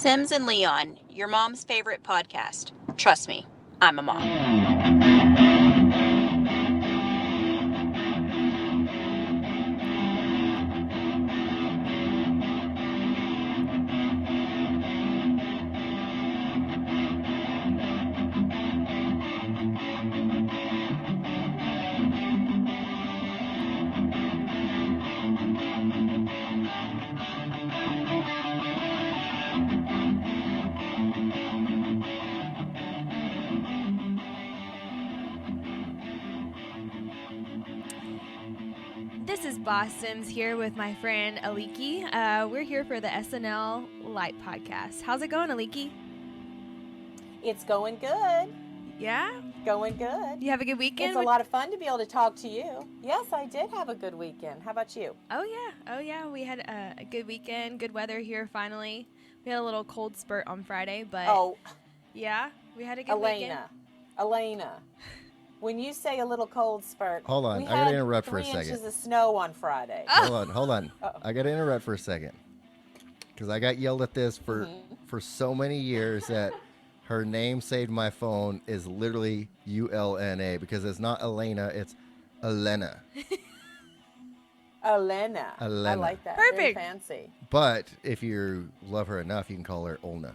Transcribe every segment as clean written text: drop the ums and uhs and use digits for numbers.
Sims and Leon, your mom's favorite podcast. Trust me, I'm a mom. This is Boss Sims here with my friend Aliki. We're here for the SnL Light podcast. How's it going, Aliki? It's going good. Yeah? Going good. You have a good weekend? It's a lot of fun to be able to talk to you. Yes, I did have a good weekend. How about you? Oh, yeah. We had a good weekend, good weather here finally. We had a little cold spurt on Friday, but yeah, we had a good weekend. Elena. When you say a little cold spurt, hold on, we I gotta interrupt for a 3 second. inches of snow on Friday. Hold on. Uh-oh. I gotta interrupt for a second because I got yelled at this for so many years that her name saved in my phone is literally ULNA because it's not Elena, it's Elena. Elena. I like that. Perfect. Very fancy. But if you love her enough, you can call her Olna.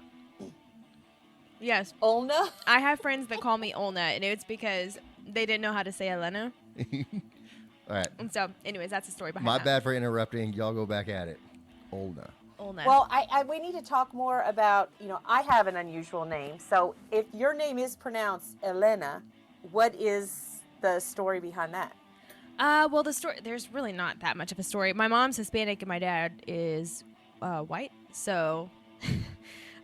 Yes. Olna? I have friends that call me Olna, and it's because they didn't know how to say Elena. All right. And so, anyways, that's the story behind My that. bad for interrupting. Y'all go back at it. Olna. Olna. Well, we need to talk more about, I have an unusual name. So if your name is pronounced Elena, what is the story behind that? Well, the story, there's really not that much of a story. My mom's Hispanic and my dad is white. So,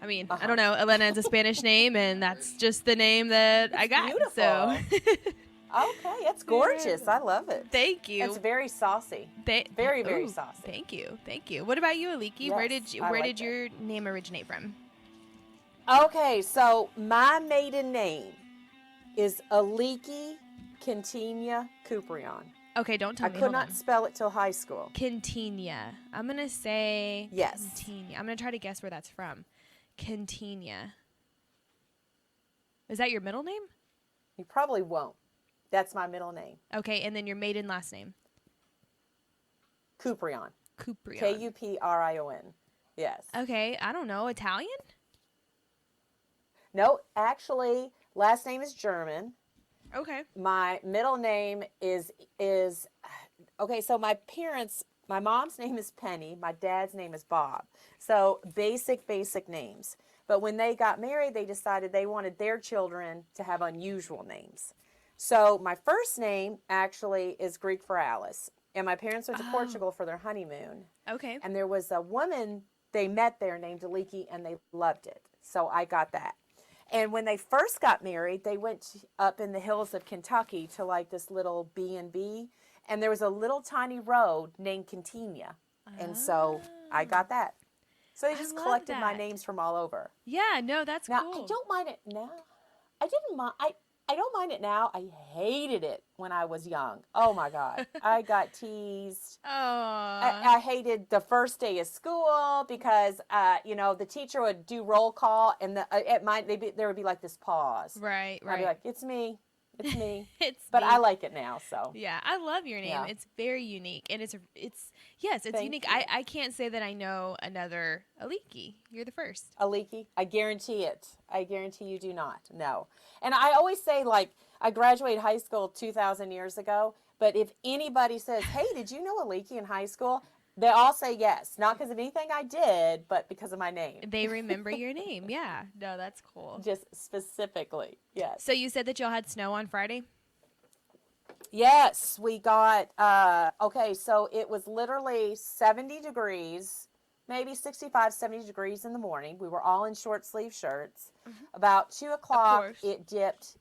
I mean, I don't know. Elena is a Spanish name, and that's just the name that I got. Beautiful. So. Okay, it's gorgeous. I love it. Thank you. It's very saucy. Very, very saucy. Thank you. What about you, Aliki? Yes, Where did your name originate from? Okay, so my maiden name is Aliki Quintina Cuprion. Okay, don't tell me. I could not spell it till high school. Quintina. I'm gonna say yes. Quintina. I'm gonna try to guess where that's from. Quintina. Is that your middle name? You probably won't. That's my middle name. Okay, and then your maiden last name? Cuprion. Cuprion. Kuprion. Yes. Okay, I don't know. Italian? No, actually, last name is German. Okay. My middle name is okay, so my mom's name is Penny, my dad's name is Bob. So basic names. But when they got married, they decided they wanted their children to have unusual names. So my first name actually is Greek for Alice. And my parents went to Portugal for their honeymoon. Okay. And there was a woman they met there named Aliki, and they loved it. So I got that. And when they first got married, they went up in the hills of Kentucky to like this little B&B. And there was a little tiny road named Quintina. And so I got that. So they just collected my names from all over. Yeah, no, that's now, cool. I don't mind it now. I don't mind it now. I hated it when I was young. Oh my God. I got teased. Oh. I hated the first day of school because, the teacher would do roll call and there would be like this pause. Right. I'd be like, it's me. It's me. But I like it now, so. Yeah, I love your name. Yeah. It's very unique, and it's Thank unique. you. I can't say that I know another Aliki. You're the first. Aliki, I guarantee it. I guarantee you do not. No. And I always say, like, I graduated high school 2,000 years ago, but if anybody says, hey, did you know Aliki in high school? They all say yes. Not because of anything I did, but because of my name. They remember your name. Yeah. No, that's cool. Just specifically, yes. So you said that y'all had snow on Friday? Yes, we got, so it was literally 70 degrees, maybe 65, 70 degrees in the morning. We were all in short sleeve shirts. About 2 o'clock, it dipped,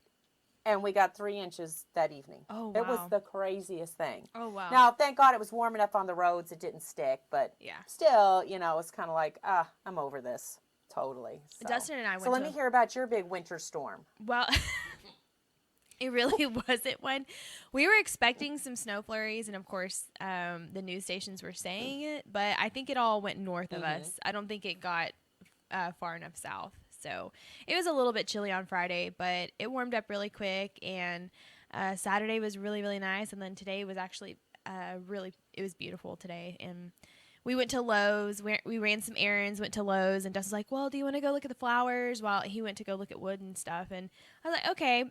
and we got 3 inches that evening. Oh, wow. It was the craziest thing. Oh, wow. Now, thank God it was warm enough on the roads. It didn't stick, but still, it's kind of like, I'm over this. Totally. So. Dustin and I went So let me hear about your big winter storm. Well, it really wasn't one. We were expecting some snow flurries, and of course, the news stations were saying it, but I think it all went north of us. I don't think it got far enough south. So it was a little bit chilly on Friday, but it warmed up really quick. And Saturday was really, really nice. And then today was actually it was beautiful today. And we went to Lowe's. We ran some errands, went to Lowe's, and Dustin's like, well, do you want to go look at the flowers? While he went to go look at wood and stuff. And I was like, okay.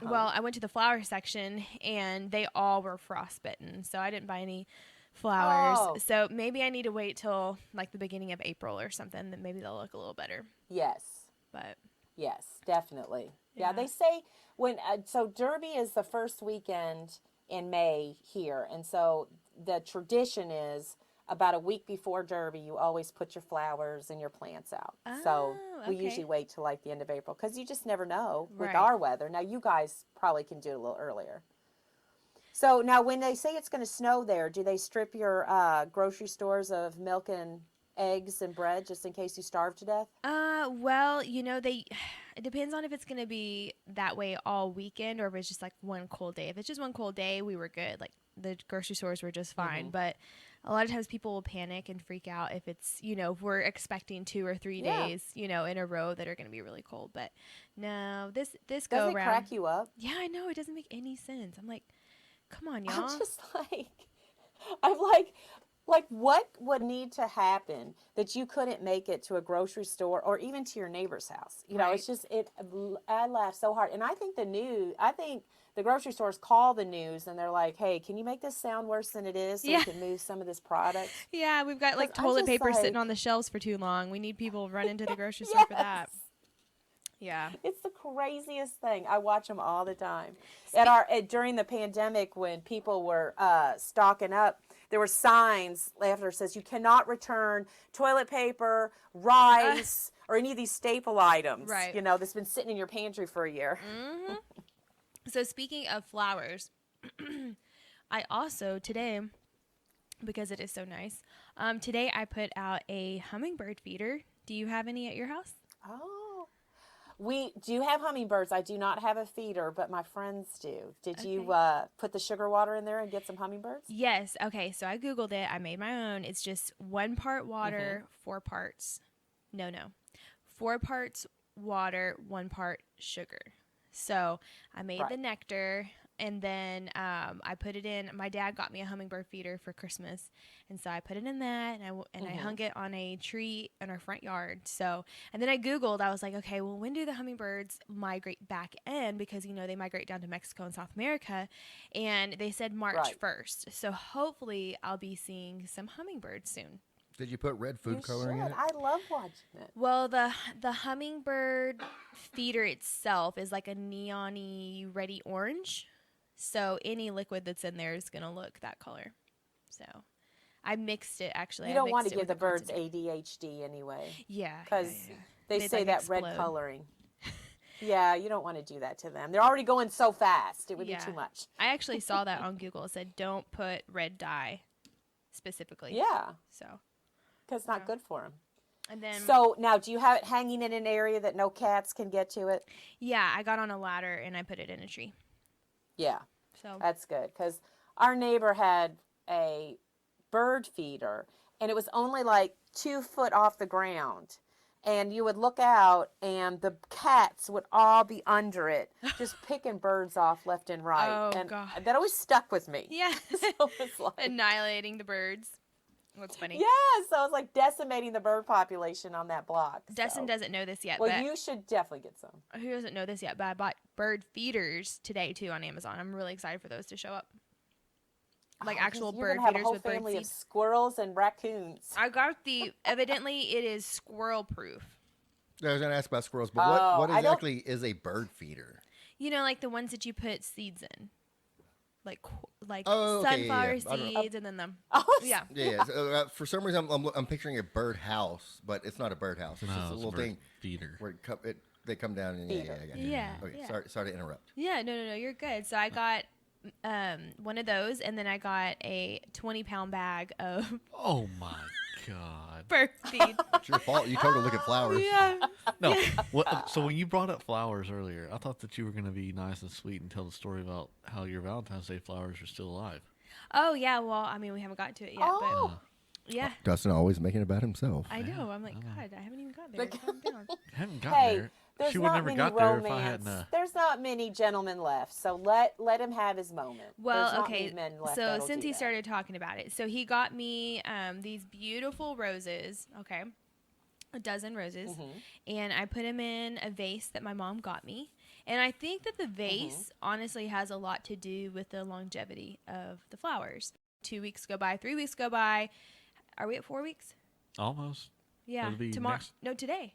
Well, I went to the flower section, and they all were frostbitten. So I didn't buy any flowers. Oh. So maybe I need to wait till like the beginning of April or something. Then maybe they'll look a little better. Yes. But Yes, definitely. Yeah, Yeah. they say when so Derby is the first weekend in May here, and so the tradition is about a week before Derby, you always put your flowers and your plants out. So we okay. usually wait till like the end of April because you just never know with Right. our weather. Now you guys probably can do it a little earlier. So now when they say it's going to snow there, do they strip your grocery stores of milk and eggs and bread just in case you starve to death? Well, it depends on if it's going to be that way all weekend or if it's just like one cold day. If it's just one cold day, we were good. Like the grocery stores were just fine. But a lot of times people will panic and freak out if it's, if we're expecting 2 or 3 Yeah. days, in a row that are going to be really cold. But no, this go Doesn't it around. crack you up? Yeah, I know. It doesn't make any sense. I'm like, come on, y'all. I'm like, what would need to happen that you couldn't make it to a grocery store or even to your neighbor's house? It's Right. just, I laugh so hard. And I think the grocery stores call the news and they're like, hey, can you make this sound worse than it is so Yeah. we can move some of this product? Yeah, we've got like 'Cause I'm toilet just paper sitting like- on the shelves for too long. We need people running to the grocery store for that. Yes. Yeah. It's the craziest thing. I watch them all the time. During the pandemic, when people were stocking up, there were signs after it says you cannot return toilet paper, rice, or any of these staple items. Right. That's been sitting in your pantry for a year. So speaking of flowers, I also today, because it is so nice, today I put out a hummingbird feeder. Do you have any at your house? Oh. We do have hummingbirds. I do not have a feeder, but my friends do. Did you put the sugar water in there and get some hummingbirds? Yes. Okay. So I Googled it. I made my own. It's just 1 part water, 4 parts. No. 4 parts water, 1 part sugar. So I made the Right. nectar, and then I put it in. My dad got me a hummingbird feeder for Christmas, and so I put it in that, and I hung it on a tree in our front yard. So, and then I Googled. I was like, okay, well, when do the hummingbirds migrate back in? Because they migrate down to Mexico and South America, and they said March Right. 1st. So hopefully, I'll be seeing some hummingbirds soon. Did you put red food You coloring in should. it? I love watching it. Well, the hummingbird feeder itself is like a neon-y reddy orange. So any liquid that's in there is going to look that color. So I mixed it, actually. You I don't mixed want to it give with the a birds concentrate. ADHD anyway, Yeah. because they They'd, say like, that red explode. coloring. Yeah, you don't want to do that to them. They're already going so fast. It would Yeah. be too much. I actually saw that on Google. It said don't put red dye specifically. Yeah, So, because it's not good for them. and then, So now, do you have it hanging in an area that no cats can get to it? yeah, I got on a ladder and I put it in a tree. Yeah, So, that's good, because our neighbor had a bird feeder, and it was only like 2 foot off the ground. And you would look out, and the cats would all be under it, just picking birds off left and right. Oh, and God. that always stuck with me. yeah. So it's like, Annihilating the birds. What's funny? yeah, so it's like decimating the bird population on that block. Dustin so. doesn't know this yet, Well, but you should definitely get some. who doesn't know this yet, but I bought bird feeders today too on Amazon. I'm really excited for those to show up. Like Oh, 'cause actual you're bird gonna have a feeders whole with bird family of seeds. squirrels and raccoons. I got evidently it is squirrel proof. I was going to ask about squirrels, but Oh, what I don't- exactly is a bird feeder? Like the ones that you put seeds in. Like Oh, okay, sunflower yeah. I don't- seeds and then the Oh, yeah. Yeah, so, for some reason I'm picturing a bird house, but it's not a bird house. It's just a it's little bird thing feeder. where they come down and Feeder. yeah. Yeah, Okay, yeah. sorry to interrupt. Yeah, no, you're good. So I got one of those, and then I got a 20-pound bag of Oh my god. bird feed. It's your fault. You told her to look at flowers. Yeah. No. So when you brought up flowers earlier, I thought that you were going to be nice and sweet and tell the story about how your Valentine's Day flowers are still alive. Oh yeah. Well, I mean, we haven't got to it yet, Oh. Yeah, Dustin always making it about himself. I know. I'm like, I know. God, I haven't even got there. Calm down. I haven't gotten Hey, there. there's She would not never many got there if I romance. hadn't. There's not many gentlemen left, so let him have his moment. Well, There's not okay. many men left So that'll since do he that. started talking about it, so he got me these beautiful roses. Okay, a dozen roses, and I put them in a vase that my mom got me. And I think that the vase honestly has a lot to do with the longevity of the flowers. 2 weeks go by, 3 weeks go by. Are we at 4 weeks? Almost. Yeah, It'll be tomorrow. next- No, today.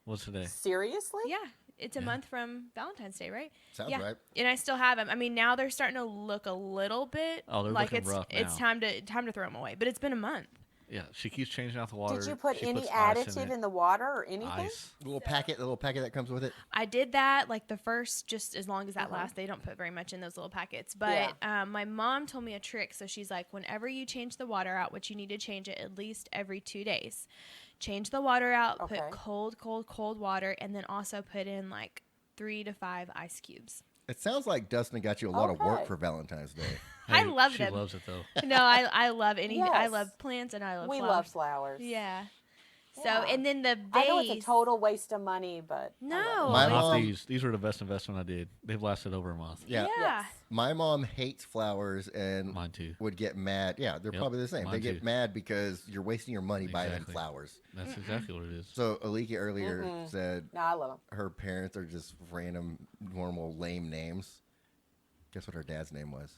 What's today? Seriously? Yeah, it's a month from Valentine's Day, right? Sounds yeah. right. And I still have them. I mean, now they're starting to look a little bit Oh, they're like looking rough it's now. time to throw them away. But it's been a month. Yeah, she keeps changing out the water. Did you put She any puts ice additive in in the water or anything? Ice. The little packet that comes with it. I did that like the first, just as long as that lasts. They don't put very much in those little packets. But my mom told me a trick. So she's like, whenever you change the water out, which you need to change it at least every 2 days, change the water out, Okay. put cold water, and then also put in like 3 to 5 ice cubes. It sounds like Dustin got you a lot of work Okay. for Valentine's Day. I love she them. loves it though. No, I love anything. I Yes. love plants and I love We flowers. love flowers. Yeah. So, Yeah. and then the vase. I know it's a total waste of money, but I love No. it. My Not mom- these. These were the best investment I did. They've lasted over a month. Yeah. Yeah. Yes. My mom hates flowers and Mine too. would get mad. Yeah, they're Yep, probably the same. They mine get too. mad because you're wasting your money buying them Exactly. flowers. That's exactly what it is. So Aliki earlier said No, I love them. her parents are just random, normal, lame names. Guess what her dad's name was?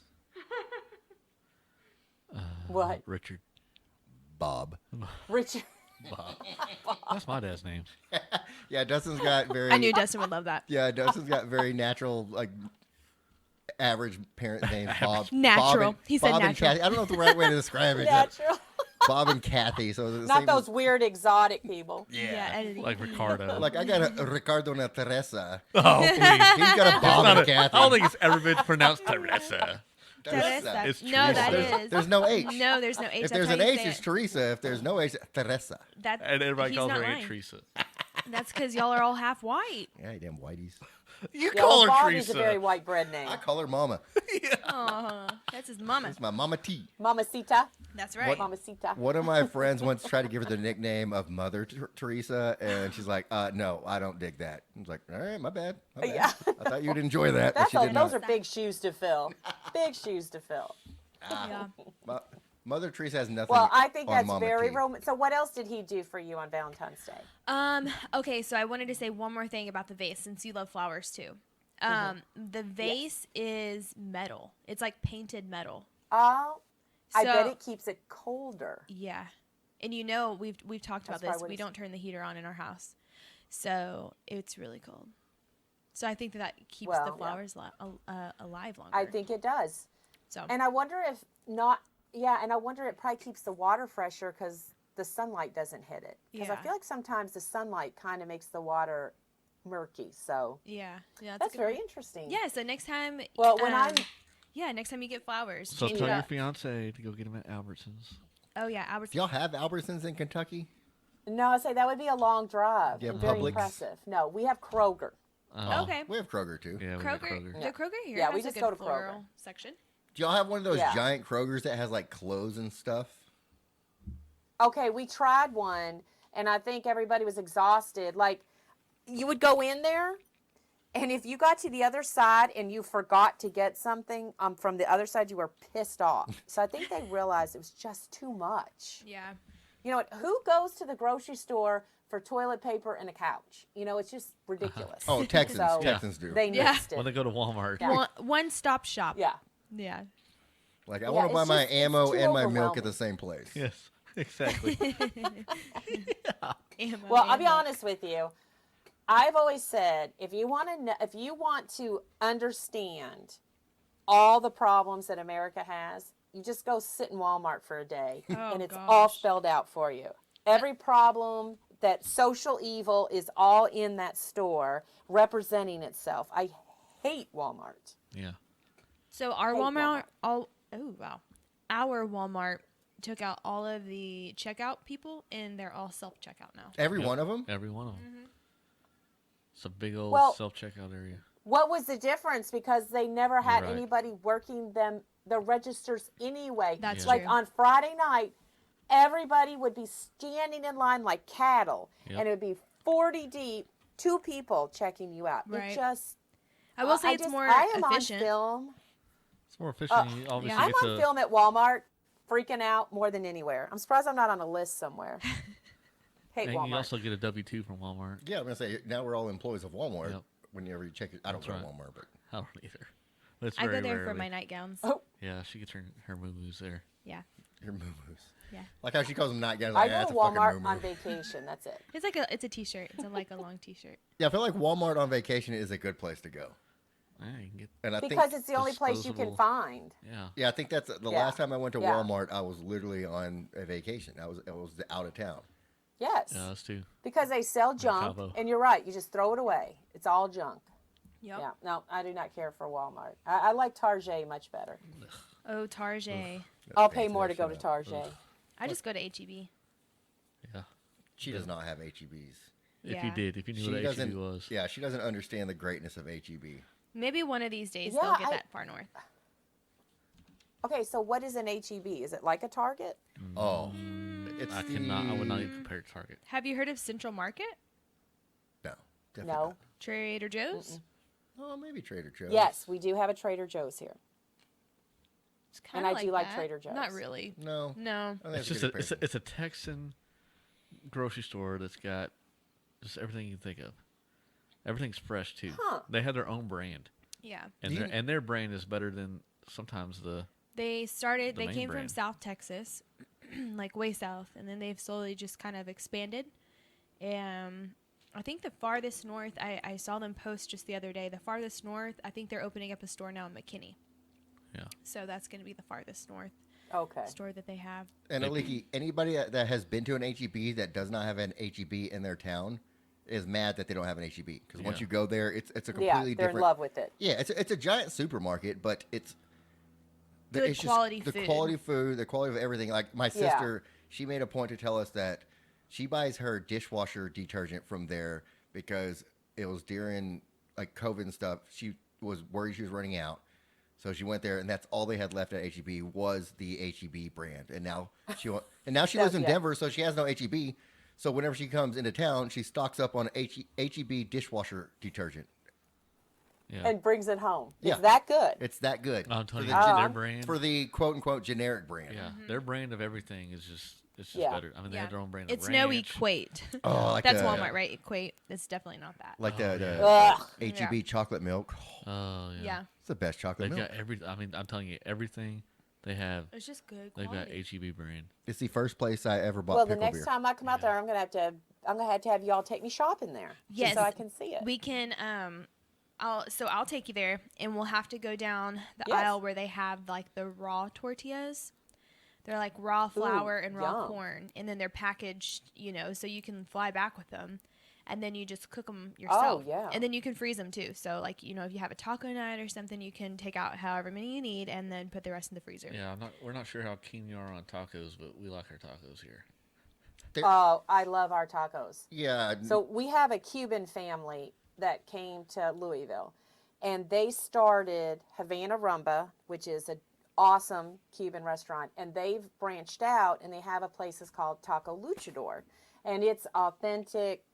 What? Richard. Bob. Richard. Bob. That's my dad's name. Yeah, Dustin's got very. I knew Dustin would love that. Yeah, Dustin's got very natural, like average parent names. Bob. Natural. Bob and, He said Bob and natural. Kathy. I don't know what the right way to describe it. Natural. Bob and Kathy. So the Not same those as- weird exotic people. Yeah. editing. Like Ricardo. Like I got a Ricardo and a Teresa. oh, please. He's got a Bob Not and a- Kathy. I don't think it's ever been pronounced Teresa. Teresa. It's No, that Teresa. is. There's no H. No, there's no H. If That's there's how an you H, say it's it. Teresa. If there's no H, Teresa. That, And everybody he's calls not her Aunt lying. Teresa. That's because y'all are all half white. Yeah, you damn whiteys. You Yeah, call well, her Bobby's Teresa. a very white bread name. I call her Mama. Oh, that's his mama. It's my Mama T. Mamacita. That's right. Mamacita. One of my friends once tried to give her the nickname of Mother Teresa, and she's like, "No, I don't dig that." I was like, "All right, my bad. My bad. Yeah. I thought you'd enjoy that, but That's she did those not." are big shoes to fill. Big shoes to fill. Yeah. Mother Teresa has nothing. Well, I think on that's Mama very T. romantic. So, what else did he do for you on Valentine's Day? Okay, so I wanted to say one more thing about the vase since you love flowers too. The vase is metal. It's like painted metal. Oh, I bet So- it keeps it colder. Yeah. And you know, we've talked about That's probably this. what We it's- don't turn the heater on in our house. So, it's really cold. So, I think that keeps Well, the yeah. flowers alive longer. I think it does. so. And I wonder if not, yeah, and I wonder it probably keeps the water fresher because the sunlight doesn't hit it. Because I Yeah. feel like sometimes the sunlight kind of makes the water murky. So Yeah. Yeah, that's a good very one. interesting. Yeah, so next time Well, when I'm yeah, next time you get flowers, So change tell it your up. fiance to go get him at Albertsons. Oh yeah, Albertsons. Do y'all have Albertsons in Kentucky? no, I say that would be a long drive. Do you have and very Publix? impressive. No, we have Kroger. Okay. We have Kroger too. Yeah, we Kroger, got Kroger. the Kroger here Yeah, has we a just good go to floral Kroger. section. Do y'all have one of those Yeah. giant Krogers that has like clothes and stuff? Okay, we tried one, and I think everybody was exhausted. Like, you would go in there, and if you got to the other side and you forgot to get something from the other side, you were pissed off. So I think they realized it was just too much. Yeah. You know what? Who goes to the grocery store for toilet paper and a couch? You know, it's just ridiculous. Oh, Texans. So- Texans do. They Yeah. mixed it. When they go to Walmart. Yeah. One stop shop. Yeah. Yeah. Like I Yeah, want to buy it's my just- it's ammo too and my milk at overwhelming. the same place. Yes, exactly. Ammo, Well, I'll be ammo. honest with you. I've always said if you want to understand all the problems that America has, you just go sit in Walmart for a day, Oh, and it's all gosh. spelled out for you. Every problem, that social evil is all in that store, representing itself. I hate Walmart. Yeah. So our Hate Walmart, Walmart. our Walmart took out all of the checkout people, and they're all self checkout now. Every Yep. one of them? Every one of them. It's a big old Well- self-checkout area. What was the difference? Because they never had Right. anybody working the registers anyway. That's Like true. on Friday night, everybody would be standing in line like cattle, Yep. and it would be 40 deep, 2 people checking you out. Right. It just, I will say I it's just, more I am efficient. on film. It's more efficient. You obviously I'm get on to. film at Walmart, freaking out more than anywhere. I'm surprised I'm not on a list somewhere. Hate And you Walmart. also get a W-2 from Walmart. Yeah, I'm gonna say now we're all employees of Walmart. Yep. Whenever you check it, I don't That's go right. to Walmart, but I don't either. But it's I very go there for rarely. my nightgowns. Oh. Yeah, she gets her moo-moos there. Yeah. your moo Yeah. Like how she calls them nightgowns. I Like, go that's to a fucking Walmart moo-moo. on vacation. That's it. It's a t-shirt. It's like a long t-shirt. Yeah, I feel like Walmart on vacation is a good place to go. Yeah, you can get. And I Because think, it's the only place you can disposable- find. Yeah. yeah, I think that's the Yeah. last time I went to Yeah. Walmart. I was literally on a vacation. I was out of town. Yes. Yeah, us too. Because they sell junk, Cabo. and you're right. You just throw it away. It's all junk. Yep. Yeah. No, I do not care for Walmart. I like Target much better. Oh, Target. I'll Fancy pay more that to go to shit up. Target. I just go to HEB. Yeah. She does not have HEBs. If you Yeah. did, if you knew She what doesn't. HEB was. Yeah, she doesn't understand the greatness of HEB. Maybe one of these days Yeah, they'll get I- that far north. Okay, so what is an HEB? Is it like a Target? Oh, it's I would not even compare it to Target. Have you heard of Central Market? No, definitely No. not. Trader Joe's? Oh, maybe Trader Joe's. Yes, we do have a Trader Joe's here. It's kinda And I do like that. Trader Joe's. Not really. No. No. I think It's that's just good comparison. it's a Texan grocery store that's got just everything you can think of. Everything's fresh too. Huh. They have their own brand, Yeah. and Do you- their brand is better than sometimes the. They The main came from brand. South Texas, like way south, and then they've slowly just kind of expanded. And I think the farthest north, I saw them post just the other day, the farthest north, I think they're opening up a store now in McKinney. Yeah. So that's going to be the farthest north Okay. store that they have. And Aliki, anybody that has been to an HEB that does not have an HEB in their town is mad that they don't have an HEB because once Yeah. you go there, it's a completely Yeah, they're different. in love with it. Yeah, it's a giant supermarket, but it's Good it's just quality the food. quality food, the quality of everything. Like my Yeah. sister, she made a point to tell us that she buys her dishwasher detergent from there because it was during like COVID and stuff. She was worried she was running out. So she went there, and that's all they had left at HEB was the HEB brand. And now she lives in Yeah. Denver, so she has no HEB. So whenever she comes into town, she stocks up on HEB dishwasher detergent. Yeah. And brings it home. Yeah. It's that good. It's that good. I'm telling for you, the, their brand. for the quote unquote generic brand. Yeah, their brand of everything is just Yeah. better. I mean, they have their own brand. It's of no ranch. Equate. Oh, like That's the, Walmart, right? Equate. It's definitely not that. Like the Ugh. HEB Yeah. chocolate milk. Oh yeah. Yeah. It's the best chocolate They've milk. got every. I mean, I'm telling you, everything they have. It's just good They've got quality. HEB brand. It's the first place I ever bought Well, the pickle next beer. time I come out there, I'm gonna have to have y'all take me shopping there. just Yes. so I can see it. We can I'll take you there and we'll have to go down the Yes. aisle where they have like the raw tortillas. They're like raw flour and raw yum. corn, and then they're packaged, so you can fly back with them. And then you just cook them yourself. yeah. And then you can freeze them too. So like, if you have a taco night or something, you can take out however many you need and then put the rest in the freezer. Yeah, we're not sure how keen you are on tacos, but we like our tacos here. Oh, I love our tacos. Yeah. So we have a Cuban family that came to Louisville, and they started Havana Rumba, which is an awesome Cuban restaurant, and they've branched out and they have a place that's called Taco Luchador, and it's authentic.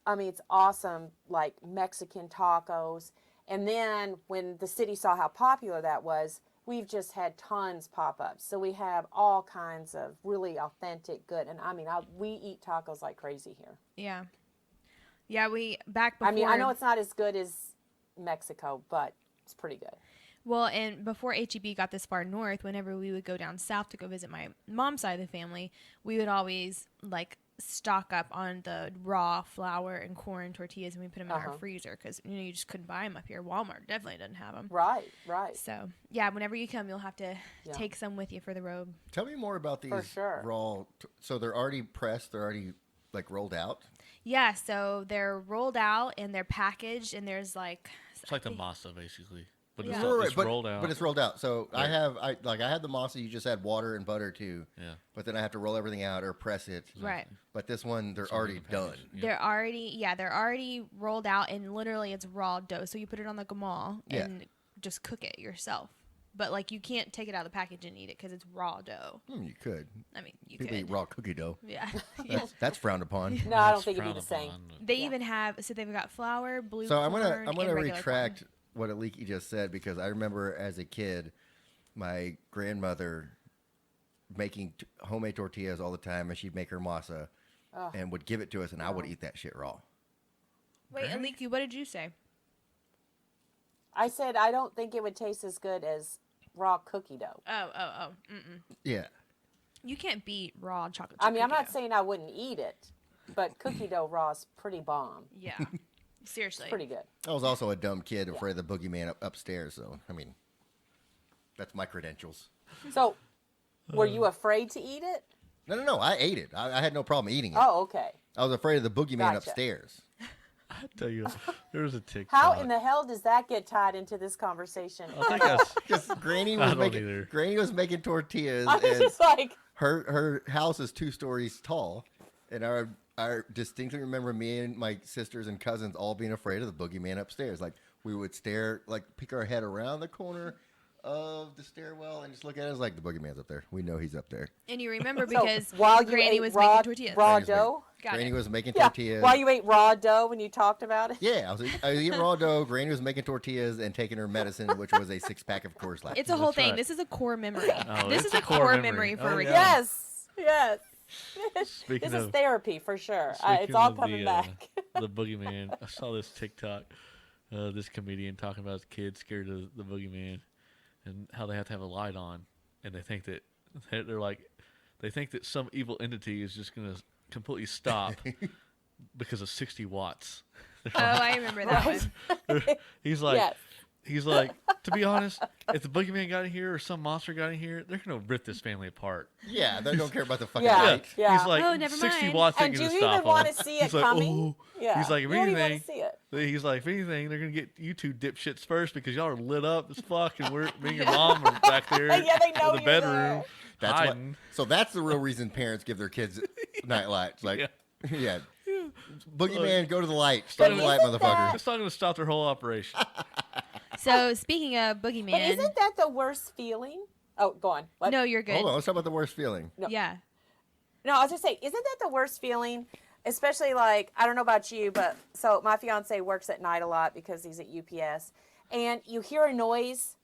I mean, it's awesome, like Mexican tacos. And then when the city saw how popular that was, we've just had tons pop up. So we have all kinds of really authentic, good. And I mean, we eat tacos like crazy here. Yeah. Yeah, back before. I mean, I know it's not as good as Mexico, but it's pretty good. Well, and before HEB got this far north, whenever we would go down south to go visit my mom's side of the family, we would always like stock up on the raw flour and corn tortillas, and we put them in our freezer because you just couldn't buy them up here. Walmart definitely doesn't have them. Right, right. So yeah, whenever you come, you'll have to take some with you for the road. Tell me more about these For sure. raw. So they're already pressed. They're already like rolled out. Yeah, so they're rolled out and they're packaged, and there's like It's like the masa, basically, but Yeah. it's but, rolled out. But it's rolled out. So I Yeah. had the masa. You just add water and butter too. Yeah. But then I have to roll everything out or press it. right. But this one, they're It's already already packaged. done. Yeah. They're already rolled out, and literally it's raw dough. So you put it on the gamal Yeah. and just cook it yourself. but like you can't take it out of the package and eat it because it's raw dough. You could. I mean, you People could. eat raw cookie dough. Yeah. That's frowned upon. No, I don't It's think it'd be frowned the same. upon. They even have they've got flour, blue So corn, I'm gonna and regular retract corn. what Aliki just said because I remember as a kid, my grandmother making homemade tortillas all the time, and she'd make her masa and would give it to us, and I would eat that shit raw. Wait, Aliki, what did you say? I said I don't think it would taste as good as raw cookie dough. Oh. Yeah. You can't beat raw chocolate chip I mean, I'm cookie not dough. saying I wouldn't eat it, but cookie dough raw is pretty bomb. Yeah. Seriously. Pretty good. I was also a dumb kid afraid of the boogeyman upstairs, so I mean, that's my credentials. So, were you afraid to eat it? No, I ate it. I had no problem eating it. Oh, okay. I was afraid of the boogeyman Gotcha. upstairs. I tell you, there was a TikTok. How in the hell does that get tied into this conversation? I think that's Because Granny I was don't making either. Granny was making tortillas, I was and just like, her house is 2 stories tall, and I distinctly remember me and my sisters and cousins all being afraid of the boogeyman upstairs. Like we would stare, like pick our head around the corner of the stairwell and just look at it. It's like the boogeyman's up there. We know he's up there. And you remember so because while you Granny ate was raw, making tortillas. raw Granny's dough? Got Granny it. was making Yeah, tortillas. while you ate raw dough when you talked about it? Yeah, I was eating raw dough. Granny was making tortillas and taking her medicine, which was a 6-pack of Coors Light. It's a whole That's thing. right. This is a core memory. Oh, This it's is a a core core memory. memory for Oh, Ricky. yeah. Yes. Speaking This is of therapy for sure. It's speaking all of coming the, back. The boogeyman. I saw this TikTok. This comedian talking about his kids scared of the boogeyman and how they have to have a light on, and they think that they think that some evil entity is just gonna completely stop because of 60 watts. Oh, I remember that one. He's like, Yes. he's like, to be honest, if the boogeyman got in here or some monster got in here, they're gonna rip this family apart. Yeah, they don't care about the fucking Yeah. light. Yeah. He's like, Oh, never 60 mind. watts ain't And do gonna you stop even want to them. see it He's like, coming? "Oh." Yeah. He's like, you if don't even want anything, to see it. he's like, if anything, they're gonna get you two dipshits first because y'all are lit up as fuck, and me and your mom are back there Yeah, they know in the you're bedroom there. That's what, hiding. so that's the real reason parents give their kids night lights. Like, yeah. Boogeyman, go to the light. Start the light, isn't motherfucker. It's not gonna stop their whole operation. So speaking of But boogeyman, isn't that the worst feeling? Oh, go on. What? no, you're good. Hold on, let's talk about the worst feeling. No. Yeah. No, I was just saying, isn't that the worst feeling? Especially like, I don't know about you, but so my fiance works at night a lot because he's at UPS, and you hear a noise,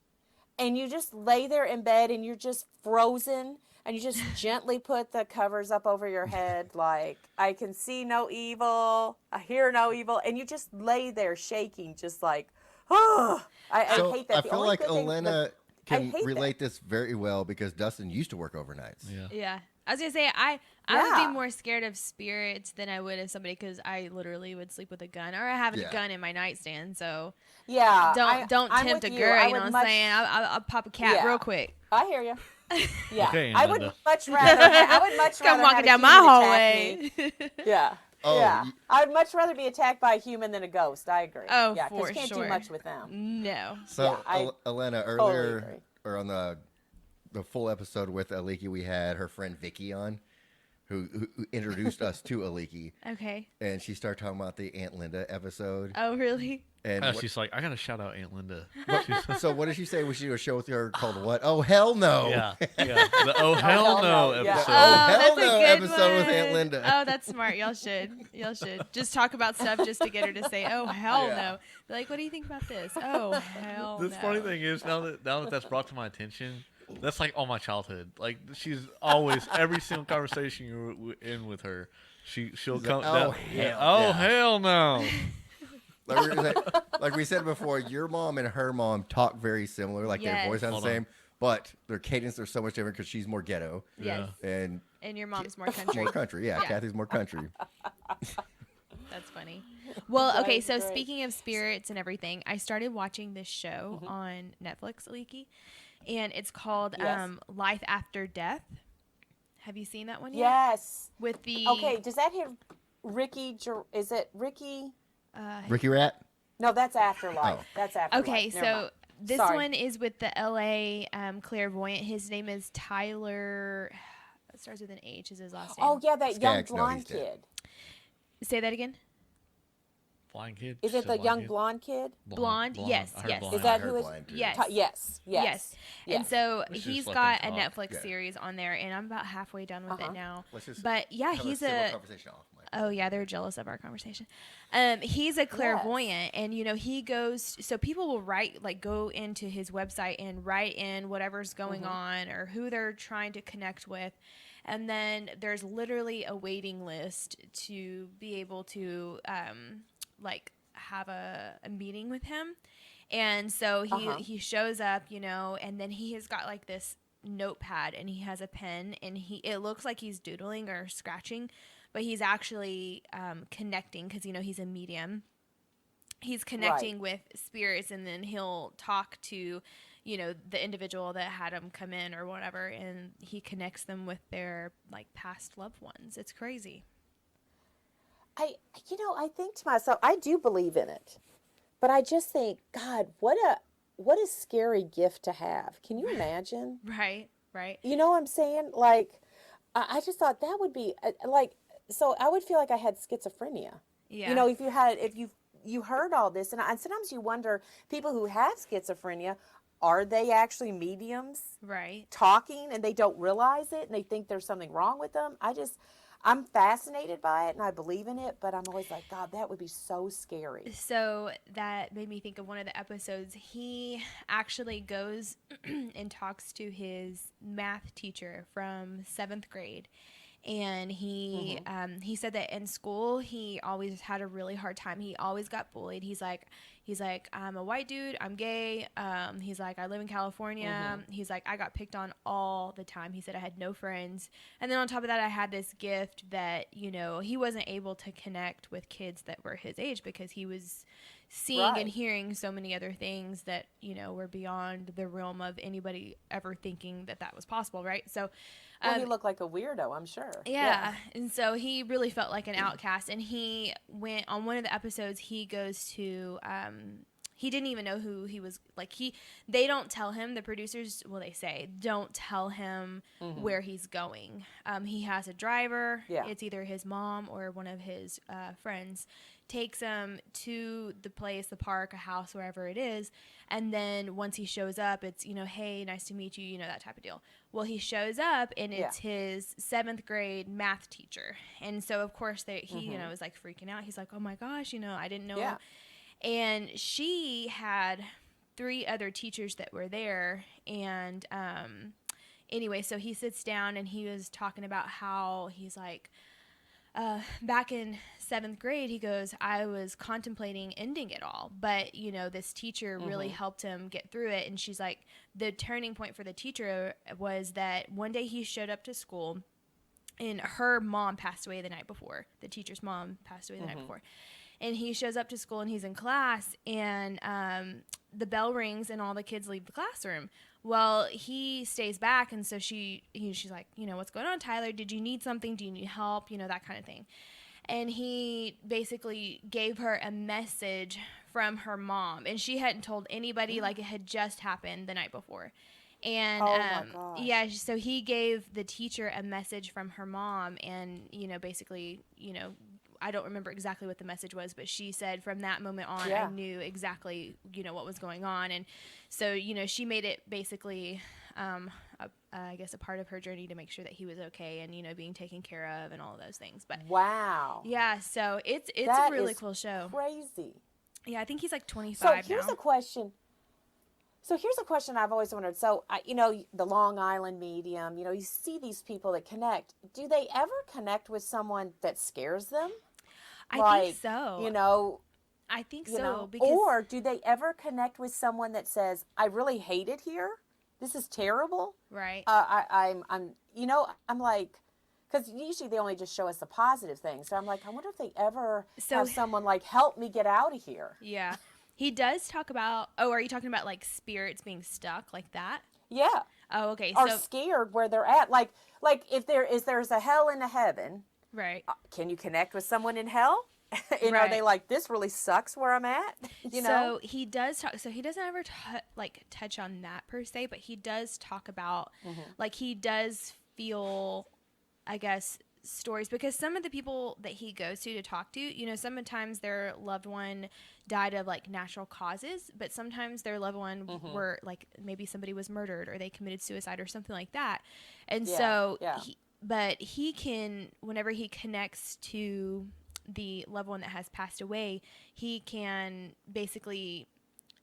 and you just lay there in bed and you're just frozen, and you just gently put the covers up over your head, like I can see no evil, I hear no evil, and you just lay there shaking, just like, oh, I So hate that. I The feel only like good thing- Elena I can hate that. relate this very well because Dustin used to work overnights. Yeah. Yeah. I was gonna say I would Yeah. be more scared of spirits than I would of somebody because I literally would sleep with a gun or I have Yeah. a gun in my nightstand. So Yeah, don't I'm tempt a with girl. I You know would what I'm much- saying? I'll pop a cat Yeah. real quick. I hear you. Yeah, Okay, I would Amanda. much rather. I would much Come rather walking have a down my human hallway. attack me. Yeah. Oh, yeah. you- I'd much rather be attacked by a human than a ghost. I agree. Oh, yeah, for you can't sure. do much with them. No. So, Yeah, I Elena, totally earlier, agree. or on the full episode with Aliki, we had her friend Vicky on, who introduced us to Aliki, Okay. and she started talking about the Aunt Linda episode. Oh, really? And what- She's like, I gotta shout out Aunt Linda. so what did she say? We should do a show with her called what? Oh, hell no. Yeah, yeah. The oh hell hell no no, yeah. episode. Oh, hell that's a no good episode with one. Aunt Linda. Oh, that's smart. Y'all should. Y'all should. Just talk about stuff just to get her to say, oh, hell Yeah. no. Be like, what do you think about this? Oh, hell The no. funny thing is now that that's brought to my attention, that's like all my childhood. Like she's always every single conversation you're in with her, she'll She's come. like, down, "Oh, hell oh yeah." hell no! Like we said before, your mom and her mom talk very similar. Like their voice Yes. sounds Hold the on. same, but their cadence are so much different because she's more ghetto Yes. and And your mom's more country. more country. Yeah, Yeah. Kathy's more country. That's funny. Well, okay, That's so great. speaking of spirits and everything, I started watching this show Mm-hmm. on Netflix, Aliki, and it's called Yes. Life After Death. Have you seen that one yet? Yes. With the Okay. Does that have Ricky? Is it Ricky? Ricky Rat. No, that's Afterlife. Oh. That's Afterlife. Okay, Never so mind. this Sorry. one is with the LA clairvoyant. His name is Tyler. It starts with an H. Is his last name? Oh yeah, that young Skaggs, no, blonde he's dead. kid. Say that again. blind kid. Is Just it a the blind young kid? blonde kid? Blonde? Yes, I heard yes. blind. Is I that heard who is? blind, too. Yes. Yes. Yes. And so Let's just he's let got a them talk. Netflix Yeah. series on there, and I'm about halfway done with it now. Let's just But yeah, have he's a civil a. conversation off mic. Oh yeah, they're jealous of our conversation. He's a clairvoyant, and he goes. So people will write, like, go into his website and write in whatever's going on or who they're trying to connect with, and then there's literally a waiting list to be able to like have a meeting with him. And so he shows up, and then he has got like this notepad and he has a pen and it looks like he's doodling or scratching, but he's actually connecting because he's a medium. He's connecting with spirits, and then he'll talk to the individual that had him come in or whatever, and he connects them with their like past loved ones. It's crazy. I think to myself, I do believe in it, but I just think, God, what a scary gift to have. Can you imagine? Right. You know what I'm saying? Like, I just thought that would be like, so I would feel like I had schizophrenia. Yeah. If you heard all this, and sometimes you wonder, people who have schizophrenia, are they actually mediums Right. talking and they don't realize it and they think there's something wrong with them? I'm fascinated by it and I believe in it, but I'm always like, God, that would be so scary. So that made me think of one of the episodes. He actually goes and talks to his math teacher from 7th grade. And he said that in school he always had a really hard time. He always got bullied. He's like, I'm a white dude. I'm gay. He's like, I live in California. He's like, I got picked on all the time. He said I had no friends. And then on top of that, I had this gift that, he wasn't able to connect with kids that were his age because he was seeing and hearing so many other things that, were beyond the realm of anybody ever thinking that was possible. Right. So, Well, he looked like a weirdo, I'm sure. yeah. And so he really felt like an outcast. And he went on one of the episodes, he goes to, he didn't even know who he was. Like, they don't tell him, the producers, well, they say, don't tell him where he's going. He has a driver. Yeah. It's either his mom or one of his friends takes him to the place, the park, a house, wherever it is. And then once he shows up, it's, hey, nice to meet you, that type of deal. Well, he shows up and it's his 7th grade math teacher. And so, of course, he, was like freaking out. He's like, oh my gosh, I didn't know. Yeah. And she had 3 other teachers that were there. And anyway, so he sits down and he was talking about how he's like, back in 7th grade, he goes, I was contemplating ending it all. But, this teacher really helped him get through it. And she's like, the turning point for the teacher was that one day he showed up to school and her mom passed away the night before. The teacher's mom passed away the night before. And he shows up to school and he's in class and the bell rings and all the kids leave the classroom. Well, he stays back, and so she's like, what's going on, Tyler? Did you need something? Do you need help? That kind of thing. And he basically gave her a message from her mom, and she hadn't told anybody, like it had just happened the night before. And my gosh. yeah, so he gave the teacher a message from her mom, and basically, I don't remember exactly what the message was, but she said from that moment on, I knew exactly, what was going on. And so, she made it basically, I guess, a part of her journey to make sure that he was okay and, being taken care of and all of those things. But wow. yeah, so it's That a really is cool show. Crazy. Yeah, I think he's like 25 So here's now. a question. So here's a question I've always wondered. So, the Long Island medium, you see these people that connect. Do they ever connect with someone that scares them? I think so. I think so. Because Or do they ever connect with someone that says, I really hate it here? This is terrible. right. I'm like, because usually they only just show us the positive things. So I'm like, I wonder if they ever have someone like, help me get out of here. Yeah. He does talk about, are you talking about like spirits being stuck like that? Yeah. Oh, okay. Are So, scared where they're at. Like if there's a hell and a heaven, right. can you connect with someone in hell? And Right. are they like, this really sucks where I'm at? So he does talk. So he doesn't ever touch on that per se, but he does talk about like he does feel, I guess, stories, because some of the people that he goes to talk to, you know, sometimes their loved one died of like natural causes, but sometimes their loved one were like, maybe somebody was murdered or they committed suicide or something like that. And so he can, whenever he connects to the loved one that has passed away, he can basically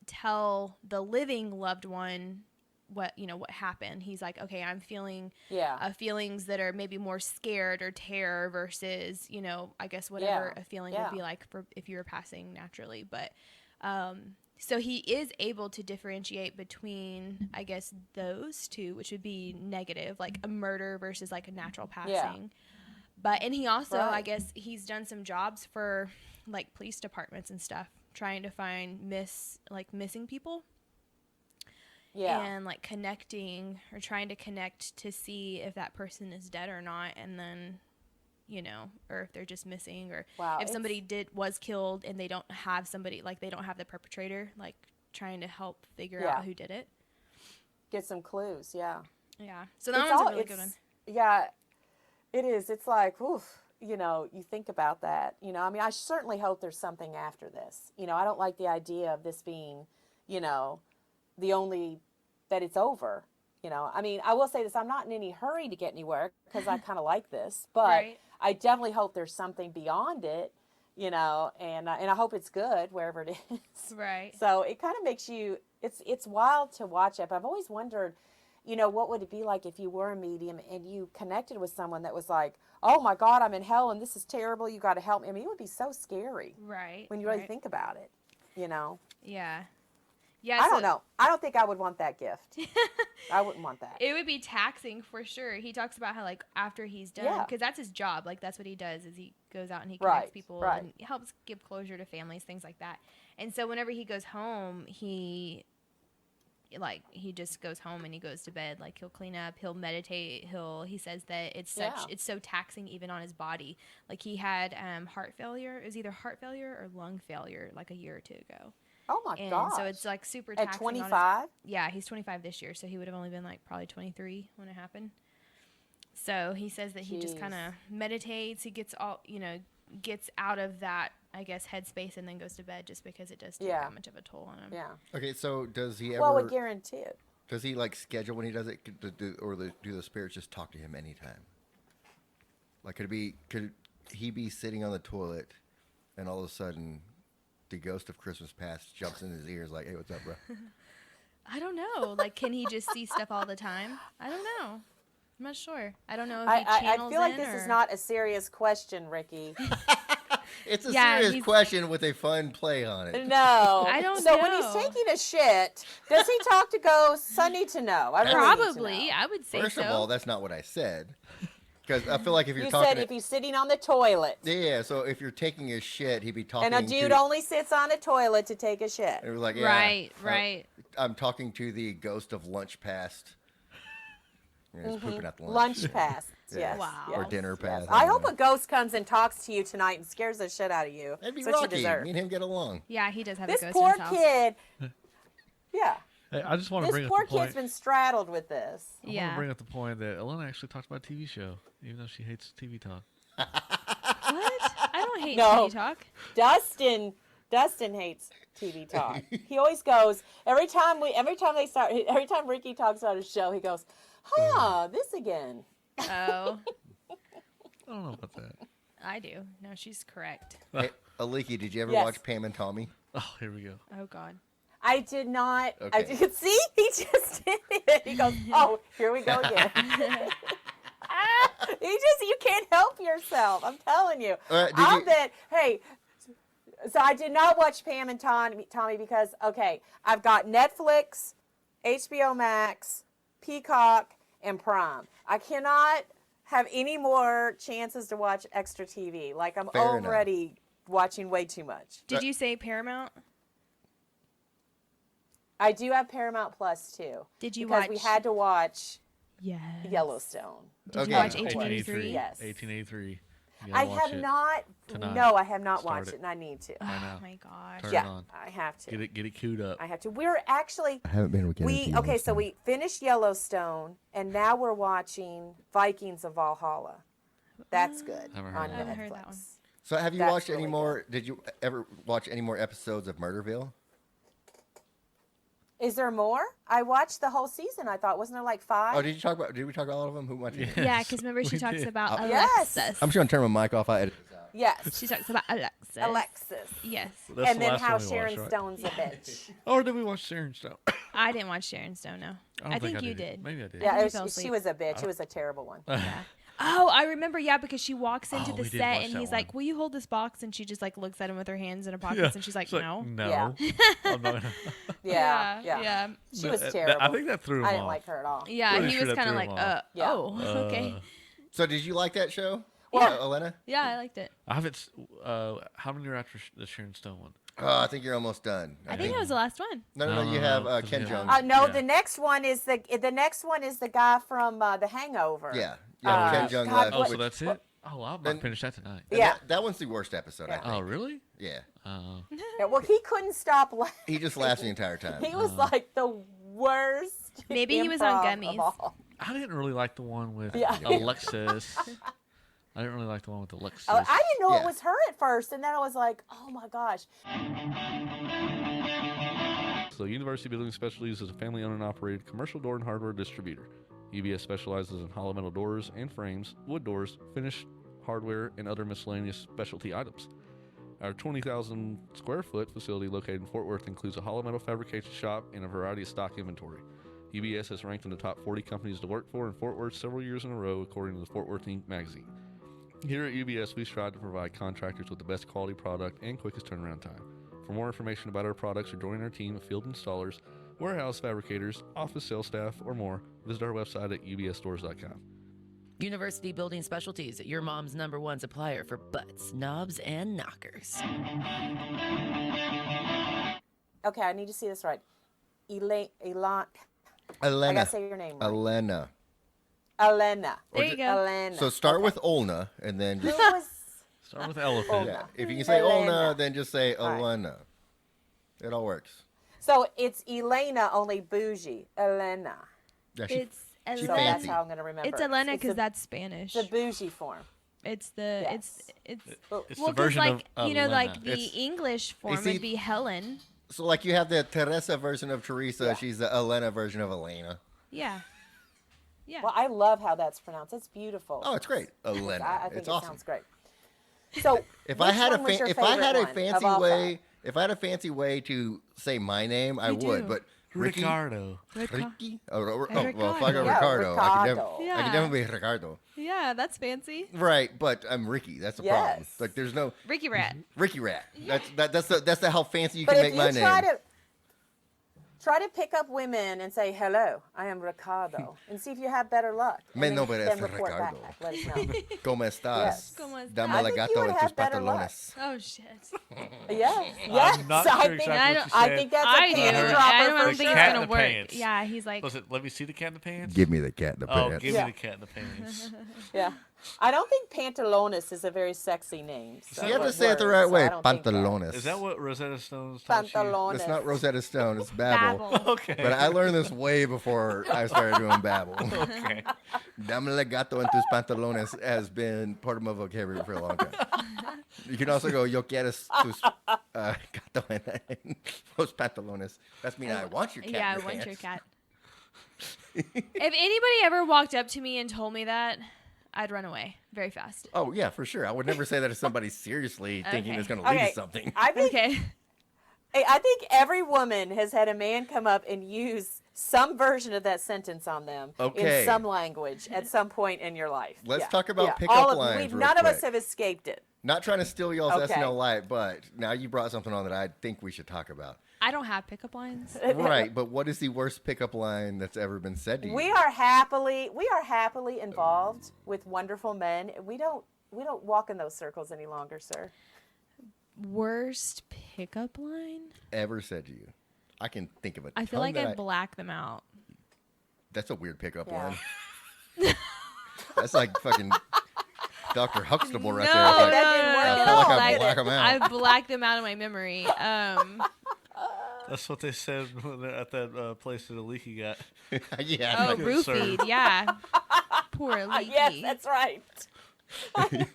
tell the living loved one what happened. He's like, okay, I'm feeling feelings that are maybe more scared or terror versus, you know, I guess whatever a feeling would be like for if you were passing naturally. But so he is able to differentiate between, I guess, those two, which would be negative, like a murder versus like a natural passing. But and he also, I guess, he's done some jobs for like police departments and stuff, trying to find missing people. And like connecting or trying to connect to see if that person is dead or not, and then, you know, or if they're just missing, or if somebody was killed and they don't have somebody, like they don't have the perpetrator, like trying to help figure out who did it. Get some clues, Yeah. So that one's a really good one. Yeah, it is. It's like, oof, you know, you think about that. You know, I mean, I certainly hope there's something after this. You know, I don't like the idea of this being, you know, the only, that it's over. You know, I mean, I will say this, I'm not in any hurry to get anywhere because I kind of like this, but I definitely hope there's something beyond it, you know, and I hope it's good wherever it is. Right. So it kind of makes you, it's wild to watch it, but I've always wondered, you know, what would it be like if you were a medium and you connected with someone that was like, oh my God, I'm in hell and this is terrible, you got to help me. I mean, it would be so scary. Right. When you really think about it, you know. Yeah. Yeah, I don't know. I don't think I would want that gift. I wouldn't want that. It would be taxing for sure. He talks about how, like, after he's done, because that's his job. Like, that's what he does, is he goes out and he connects people and helps give closure to families, things like that. And so whenever he goes home, he just goes home and he goes to bed. Like, he'll clean up, he'll meditate, he says that it's so taxing even on his body. Like, he had heart failure. It was either heart failure or lung failure like a year or two ago. Oh my gosh. So it's like super taxing. At 25? Yeah, he's 25 this year, so he would have only been like probably 23 when it happened. So he says that he just kind of meditates. He gets gets out of that, I guess, headspace and then goes to bed, just because it does take that much of a toll on him. Yeah. Okay, so does he ever? Well, I guarantee it. Does he like schedule when he does it, do the spirits just talk to him anytime? Like, could he be sitting on the toilet, and all of a sudden, the ghost of Christmas past jumps in his ears like, "Hey, what's up, bro?" I don't know. Like, can he just see stuff all the time? I don't know. I'm not sure. I don't know if he channels I feel like this is not a serious question, Ricky. It's a serious question with a fun play on it. No. I don't know. So when he's taking a shit, does he talk to ghosts? I need to know. I really Probably. need to know. I would say First so. of all, that's not what I said. Because I feel like if you're You talking... said if he's sitting on the toilet. Yeah, so if you're taking a shit, he'd be talking And a dude only sits on a toilet to take a shit. It was like, right. I'm talking to the ghost of lunch past. Yeah, he's pooping at the Lunch past. Yes. Wow. Or dinner past. I hope a ghost comes and talks to you tonight and scares the shit out of you. That'd be That's what Rocky. you deserve. Me and him get along. Yeah, he does have This a ghost poor in his house. kid. Yeah. Hey, I just want to This bring up poor the point. kid's been straddled with this. I want to bring up the point that Elena actually talked about a TV show, even though she hates TV talk. What? I don't hate No. TV talk. Dustin hates TV talk. He always goes every time Ricky talks about his show, he goes, this again. Oh, I don't know about that. I do. No, she's correct. Hey, Aliki, did you ever Yes. watch Pam and Tommy? Oh, here we go. Oh, God. I did not. Okay. See, he just did it. He goes, here we go again. You can't help yourself. I'm telling you. Hey, so I did not watch Pam and Tommy because, okay, I've got Netflix, HBO Max, Peacock, and Prime. I cannot have any more chances to watch extra TV. Like, I'm Fair already watching way too much. Did you say Paramount? I do have Paramount Plus, too. Did you because watch? we had to watch Yes. Yellowstone. Did Okay. you watch 1883? 1883? Yes. 1883. You I gotta watch have it. not. tonight. No, I have not Start watched it. it, and I need to. I know. Oh, my gosh. Turn it Yeah, on. I have to. Get it queued up. I have to. We're actually. I haven't been able to get into Okay, so we finished Yellowstone, and now we're watching Vikings of Valhalla. That's good Haven't heard on of that. I haven't heard that Netflix. one. So have you That's watched any really more? Did you ever watch any more episodes of Murderville? Is there more? I watched the whole season. I thought wasn't there like 5? Oh, did we talk about all of them? Who watched it? Yeah, Yes, because remember she we talks did. about Yes. Alexis. I'm just gonna turn my mic off. I edit this out. Yes. She talks about Alexis. Alexis. Yes. That's And the then last how one we Sharon watched, right? Stone's a bitch. Or did we watch Sharon Stone? I didn't watch Sharon Stone, no. don't I think you did. did. Maybe I did. Yeah, think you it fell was, she asleep. was a bitch. It was a terrible one. Yeah. Oh, I remember, yeah, because she walks into Oh, the we did set watch and that he's one. like, will you hold this box? And she just like looks at him with her hands in her pockets Yeah. and she's like, It's no. No. Yeah. I'm not gonna- Yeah. Yeah. She was That- terrible. I think that threw him I didn't off. like her at all. Yeah, Pretty he sure was that kind of threw like, him off. Yeah. oh, okay. So did you like that show? Well- Elena. Yeah, I liked it. I haven't. How many are after the Sharon Stone one? Oh, I think you're almost done. I think that was the last one. No. You No, have 'cause Ken we have- Jeong. No, Yeah. the next one is the guy from The Hangover. Yeah. Uh, Ken Jeong God, left. Oh, so which- that's it. Oh, I Then- might finish that tonight. and Yeah. That one's the worst episode. I Yeah. think. Oh, really? Yeah. Yeah, well, he couldn't stop laughing. He just laughs the entire time. He was like the worst. Maybe he was on improv gummies. of all. I didn't really like the one with Yeah. Alexis. I didn't really like the one with Alexis. Oh, I didn't know Yeah. it was her at first, and then I was like, "Oh my gosh!" So University Building Specialties is a family-owned and operated commercial door and hardware distributor. UBS specializes in hollow metal doors and frames, wood doors, finished hardware, and other miscellaneous specialty items. Our 20,000 square foot facility located in Fort Worth includes a hollow metal fabrication shop and a variety of stock inventory. UBS has ranked in the top 40 companies to work for in Fort Worth several years in a row, according to the Fort Worth Inc. magazine. Here at UBS, we strive to provide contractors with the best quality product and quickest turnaround time. For more information about our products or join our team of field installers, warehouse fabricators, office sales staff, or more, visit our website at ubsstores.com. University Building Specialties, your mom's #1 supplier for butts, knobs, and knockers. Okay, I need to see this right. Elena. I Elena. gotta say your name right. Elena. Elena. There you go. Elena. So start Okay. with Olna and then Who just was? Start with elephant. yeah. If you can say Elena. Olna, then just say All right. Elena. It all works. So it's Elena, only bougie. Elena. Yeah, It's She So Elena. that's fancy. how I'm gonna remember. It's Elena It's because the- that's Spanish. the bougie form. It's the Yes. it's Oh, It's well, the 'cause, version like of you know, Elena. like the It's- English form see- would be Helen. So like you have the Teresa version of Teresa, Yeah. she's the Elena version of Elena. Yeah. Yeah. Well, I love how that's pronounced. It's beautiful. Oh, it's great. Elena. I think it's it awesome. sounds great. So, If I which had one was your if I had a favorite one of fancy all way, five? if I had a fancy way to say my name, I You would. do. But Ricky, Ricardo. Ricky? Oh, well, if I go Yeah, Ricardo, I could, Ricardo. I Yeah. could definitely be Ricardo. Yeah, that's fancy. Right, but I'm Ricky. That's the problem. Yes. Like, there's no Ricky Rat. Ricky Rat. That's how fancy you But can if make you my try name. to pick up women and say hello, I am Ricardo, and see if you have better luck. And Me then- no me then eres report Ricardo. back. Let us know. ¿Cómo estás? Yes. ¿Cómo estás? Dame I el think you gato would en have tus better luck. pantalones. Oh shit. Yeah. Yes. not I sure think, exactly what you I said. think that's a I do. panty heard- dropper I don't for think The it's sure. cat in gonna the work. pants. Yeah, he's like, Listen, let me see the cat in the pants. Give me the cat in the Oh, pants. give Yeah. me the cat in the pants. Yeah. I don't think pantalones is a very sexy name. So You have to with say it the words, right so way. I don't think that. Pantalones. Is that what Rosetta Stone's taught you? Pantalones. It's not Rosetta Stone. It's Babel. babble. Okay. But I learned this way before I started doing Babel. Okay. Dame el gato en tus pantalones has been part of my vocabulary for a long time. You can also go, yo quieres tus gato en los pantalones. That's mean I want your cat. Yeah, I in your want your pants. cat. If anybody ever walked up to me and told me that, I'd run away very fast. Oh, yeah, for sure. I would never say that to somebody seriously thinking Okay. it's going to lead Okay. to something. I think Okay. I think every woman has had a man come up and use some version of that sentence on them Okay. in some language at some point in your life. Let's Yeah. talk about Yeah. pickup All of, lines real None of us quick. have escaped it. Not trying to steal y'all's Okay. SNL Light, but now you brought something on that I think we should talk about. I don't have pickup lines. Right, but what is the worst pickup line that's ever been said to you? We are happily involved with wonderful men. We don't walk in those circles any longer, sir. Worst pickup line? Ever said to you? I can think of a I feel ton like that I black them out. That's a weird pickup Yeah. line. That's like fucking Dr. Huxtable right no, there. It's like, that didn't work I at feel like all, I did black it? them out. I blacked them out of my memory. That's what they said when they're at that place that Aliki got. Yeah. Oh, like- Good, sir. roofied, yeah. Poor Aliki. Yes, that's right. I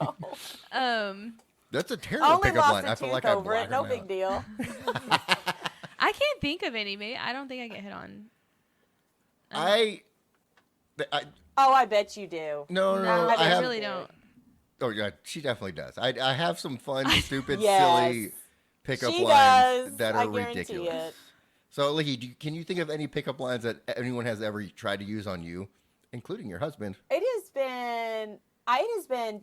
know. That's a terrible Only pickup line. lost a I feel tooth like I over it. blocked No him big out. deal. I can't think of any. Maybe I don't think I get hit on. I Oh, I bet you do. no, No, I I have. really don't. Oh yeah, she definitely does. I have some fun, stupid, Yes. silly pickup She lines does. that I are guarantee ridiculous. it. So, Aliki, can you think of any pickup lines that anyone has ever tried to use on you, including your husband It has been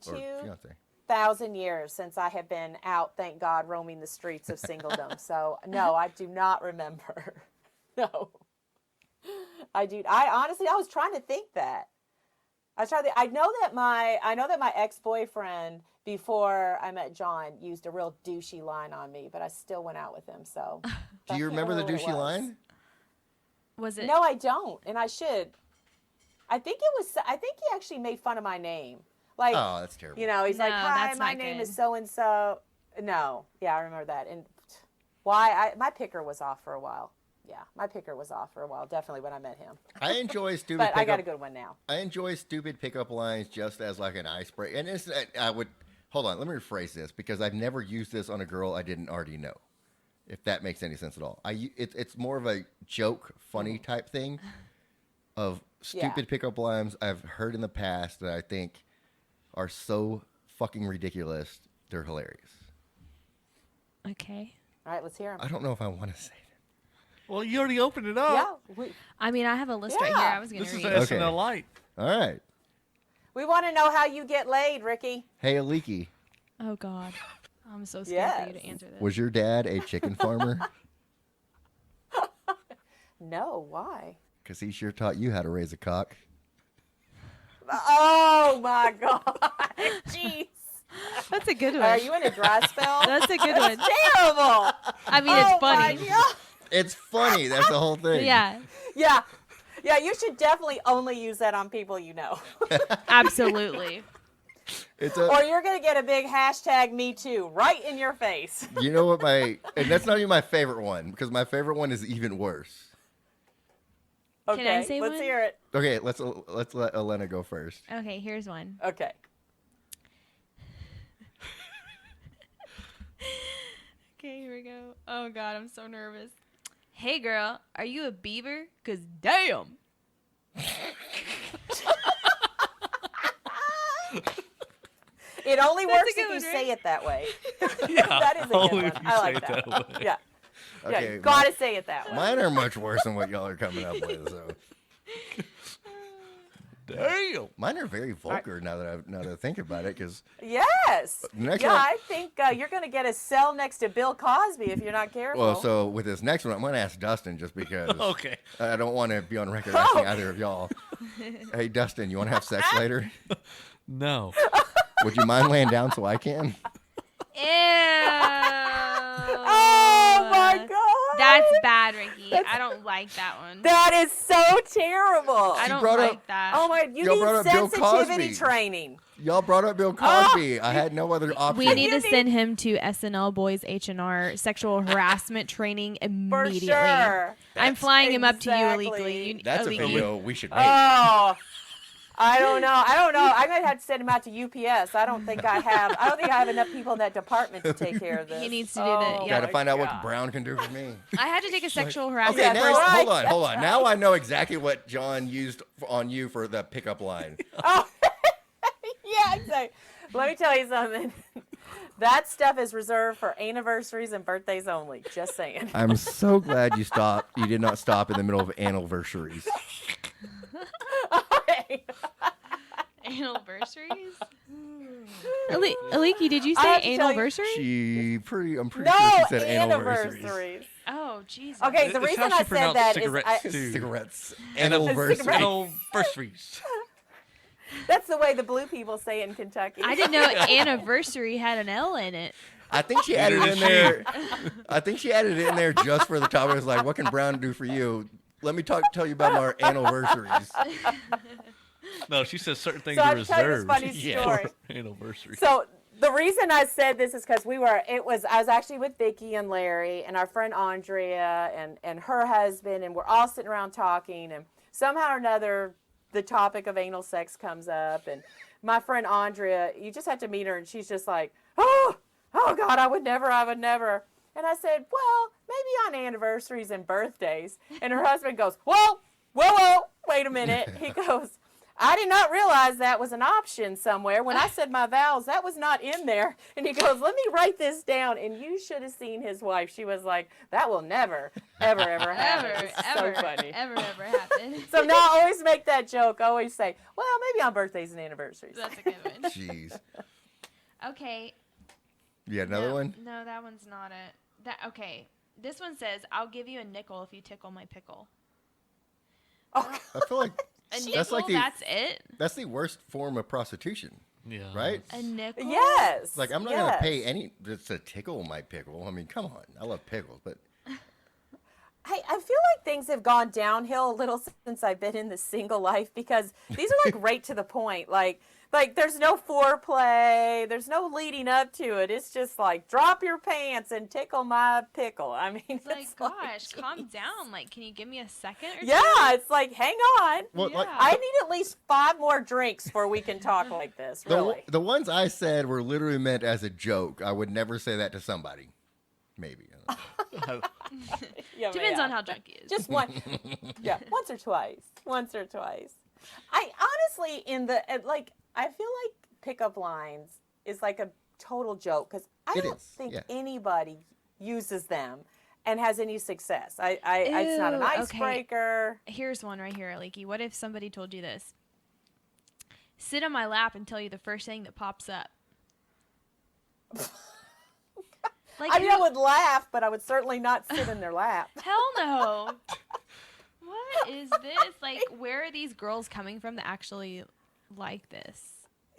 or fiance? 2,000 years since I have been out, thank God, roaming the streets of singledom. So, no, I do not remember. No. I honestly, I was trying to think that. I know that my ex-boyfriend before I met John used a real douchey line on me, but I still went out with him. So, Do I you can't remember the what it douchey was. line? Was it? No, I don't, and I should. I think he actually made fun of my name. Like, Oh, that's terrible. he's like, No, "Hi, that's my not name good. is so and so." No, yeah, I remember that. And why my picker was off for a while. Yeah, my picker was off for a while. Definitely when I met him. I enjoy stupid. But I got a pickup- good one now. I enjoy stupid pickup lines just as like an icebreaker. And I would hold on. Let me rephrase this because I've never used this on a girl I didn't already know. If that makes any sense at all, it's more of a joke, funny type thing of stupid pickup lines I've heard in the past that I think are so fucking ridiculous. They're hilarious. Okay. All right, let's hear him. I don't know if I want to say that. Well, you already opened it up. Yeah, I mean, I have a list right here. Yeah. I was gonna This is read. the it. Okay. SNL Light. All right. we want to know how you get laid, Ricky. Hey, Aliki, Oh God, I'm so scared for you to Yes. answer this. was your dad a chicken farmer? No, why? Because he sure taught you how to raise a cock. Oh my God, jeez. That's a good one. Are you in a dry spell? That's a good one. Terrible. I mean, Oh it's funny. my God. It's funny. That's the whole thing. Yeah, Yeah. Yeah, you should definitely only use that on people you know. absolutely. It's Or you're going to get a big hashtag me too right in your face. You know what and that's not even my favorite one because my favorite one is even worse. Okay, Can I say let's one? hear it. Okay, let's let Elena go first. Okay, here's one. Okay. Okay, here we go. Oh God, I'm so nervous. Hey girl, are you a beaver? 'Cause damn. It only That's a works good if you one, say right? it that way. Yeah, That is a good only one. if you I say like it that. that way. Yeah. Yeah, Okay, you gotta say it that way. mine are much worse than what y'all are coming up with. So Damn. mine are very vulgar now that I think about it. Because Yes. Next yeah, one- I think you're gonna get a cell next to Bill Cosby if you're not careful. well, so with this next one, I'm gonna ask Dustin just because Okay. I don't want to be on record asking either of y'all. Hey, Dustin, you want to have sex later? No. Would you mind laying down so I can? Ew. Oh my God. That's bad, Ricky. I don't like that one. That is so terrible. I don't brought like up- that. Oh my! You Y'all brought need up Bill sensitivity Cosby. training. Y'all brought up Bill Cosby. I had no other option. We need You to send him to SNL Boys H&R sexual harassment training For immediately. sure. I'm flying him up to you, Exactly. Aliki. That's a Aliki. video we should make. Oh, I don't know. I'm gonna have to send him out to UPS. I don't think I have enough people in that department to take care of this. He needs to do Oh, that, yeah. Got to find out what God. Brown can do for me. I had to take a sexual harassment Okay, Yeah, now that's right. hold on. Now I know exactly what John used on you for the pickup line. Oh, yeah, exactly. Let me tell you something. That stuff is reserved for anniversaries and birthdays only. Just saying. I'm so glad you stopped. You did not stop in the middle of anniversaries. Okay. Anniversaries? Aliki, did you I say have to tell you- anniversary? I'm pretty No, sure she said anniversaries. anniversaries. Oh, Jesus. Okay, the It's reason how she I said pronounced that is cigarettes, I, too. Cigarettes. Cigarettes. Anniversaries. that's the way the blue people say it in Kentucky. I didn't know anniversary had an L in it. I think she added in there. I think she added it in there just for the topic. It was like, what can Brown do for you? Let me tell you about our anniversaries. No, she says certain things So are I have to tell you this reserved funny Yeah. story. for anniversary. So the reason I said this is because I was actually with Vicky and Larry and our friend Andrea and her husband, and we're all sitting around talking, and somehow or another the topic of anal sex comes up, and my friend Andrea, you just have to meet her, and she's just like, oh God, I would never. And I said, well, maybe on anniversaries and birthdays. And her husband goes, whoa, wait a minute. He goes, I did not realize that was an option somewhere. When I said my vows, that was not in there. And he goes, let me write this down. And you should have seen his wife. She was like, that will never, ever happen. It's so funny. ever happen. So now I always make that joke. I always say, well, maybe on birthdays and anniversaries. That's a good one. Jeez. Okay. You got another one? No, that one's not it. Okay. This one says, I'll give you a nickel if you tickle my pickle. Oh, I feel like A nickel, that's like that's it? that's the worst form of prostitution, Yeah. right? A nickel? yes. It's like I'm not gonna pay any just to tickle my pickle. I mean, come on, I love pickles, but I feel like things have gone downhill a little since I've been in the single life because these are like right to the point. Like there's no foreplay, there's no leading up to it. It's just like drop your pants and tickle my pickle. I mean, It's like, it's gosh, calm down. Like, can you give me a second or yeah, it's like hang on. well, like Yeah. I need at least 5 more drinks before we can talk like this. Really. the ones I said were literally meant as a joke. I would never say that to somebody. Maybe. I don't know. Yeah, Depends yeah. on how drunk he is. Just one. Yeah, once or twice. I honestly, I feel like pickup lines is like a total joke because I It don't is, think yeah. anybody uses them and has any success. It's not an Ew, okay. icebreaker. Here's one right here, Aliki. What if somebody told you this? Sit on my lap and tell you the first thing that pops up. Like, I mean, I would laugh, but I would certainly not sit in their lap. hell no. What is this? Like, where are these girls coming from that actually like this?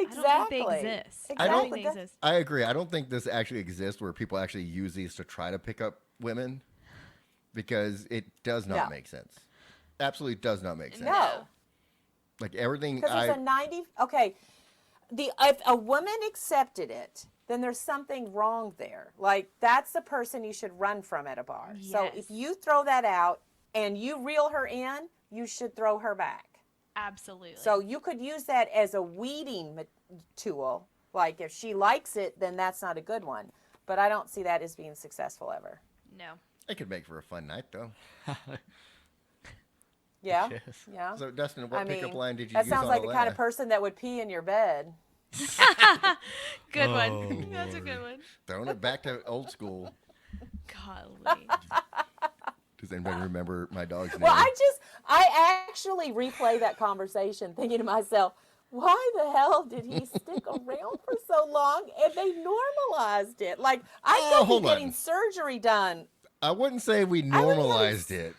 Exactly. I don't think they exist. Exactly. I don't think they That- exist. I agree. I don't think this actually exists where people actually use these to try to pick up women because it does not No. make sense. Absolutely does not make sense. No. Like everything Because I there's a 90. Okay, if a woman accepted it, then there's something wrong there. Like that's the person you should run from at a bar. So Yes. if you throw that out and you reel her in, you should throw her back. Absolutely. So you could use that as a weeding tool. Like if she likes it, then that's not a good one. But I don't see that as being successful ever. no. it could make for a fun night though. Yeah. Yes. Yeah. So Dustin, what I pickup mean, line did you that use sounds on like the kind of Elena? person that would pee in your bed. Good Oh, one. That's a good Lord. one. Throwing it back to old school. Golly. Does anybody remember my dog's name? Well, I actually replay that conversation thinking to myself, why the hell did he stick around for so long? And they normalized it. Like, I Oh, could hold be on. getting surgery done. I wouldn't say we I wouldn't even normalized it.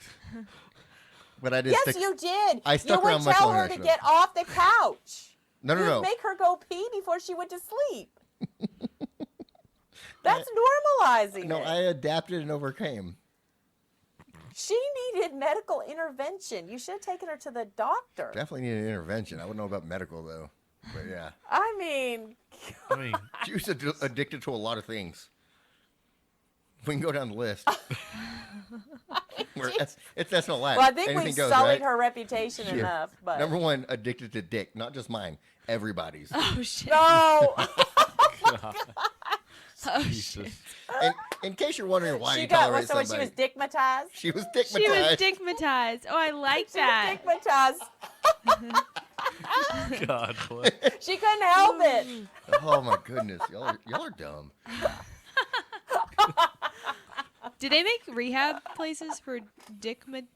But I did Yes, stick. you did. I stuck you would around Michael tell her Hirschman. to get off the couch. No, You'd no. make her go pee before she went to sleep. That's normalizing No, it. I adapted and overcame. She needed medical intervention. You should have taken her to the doctor. Definitely need an intervention. I wouldn't know about medical though. But yeah, I mean, I mean, she was addicted to a lot of things. We can go down the list. That's not lie. well, I think Anything we've goes, sullied right? her reputation Sure. enough. But Number one, addicted to dick, not just mine, everybody's. Oh, shit. no, Oh, Jesus. shit. And in case you're wondering why she you got tolerate so when she somebody, was dickmatized. she was She was stigmatized. stigmatized. Oh, I like She was that. dickmatized. God, what? She couldn't help it. Oh my goodness, y'all are dumb. Did they make rehab places for dickmatized?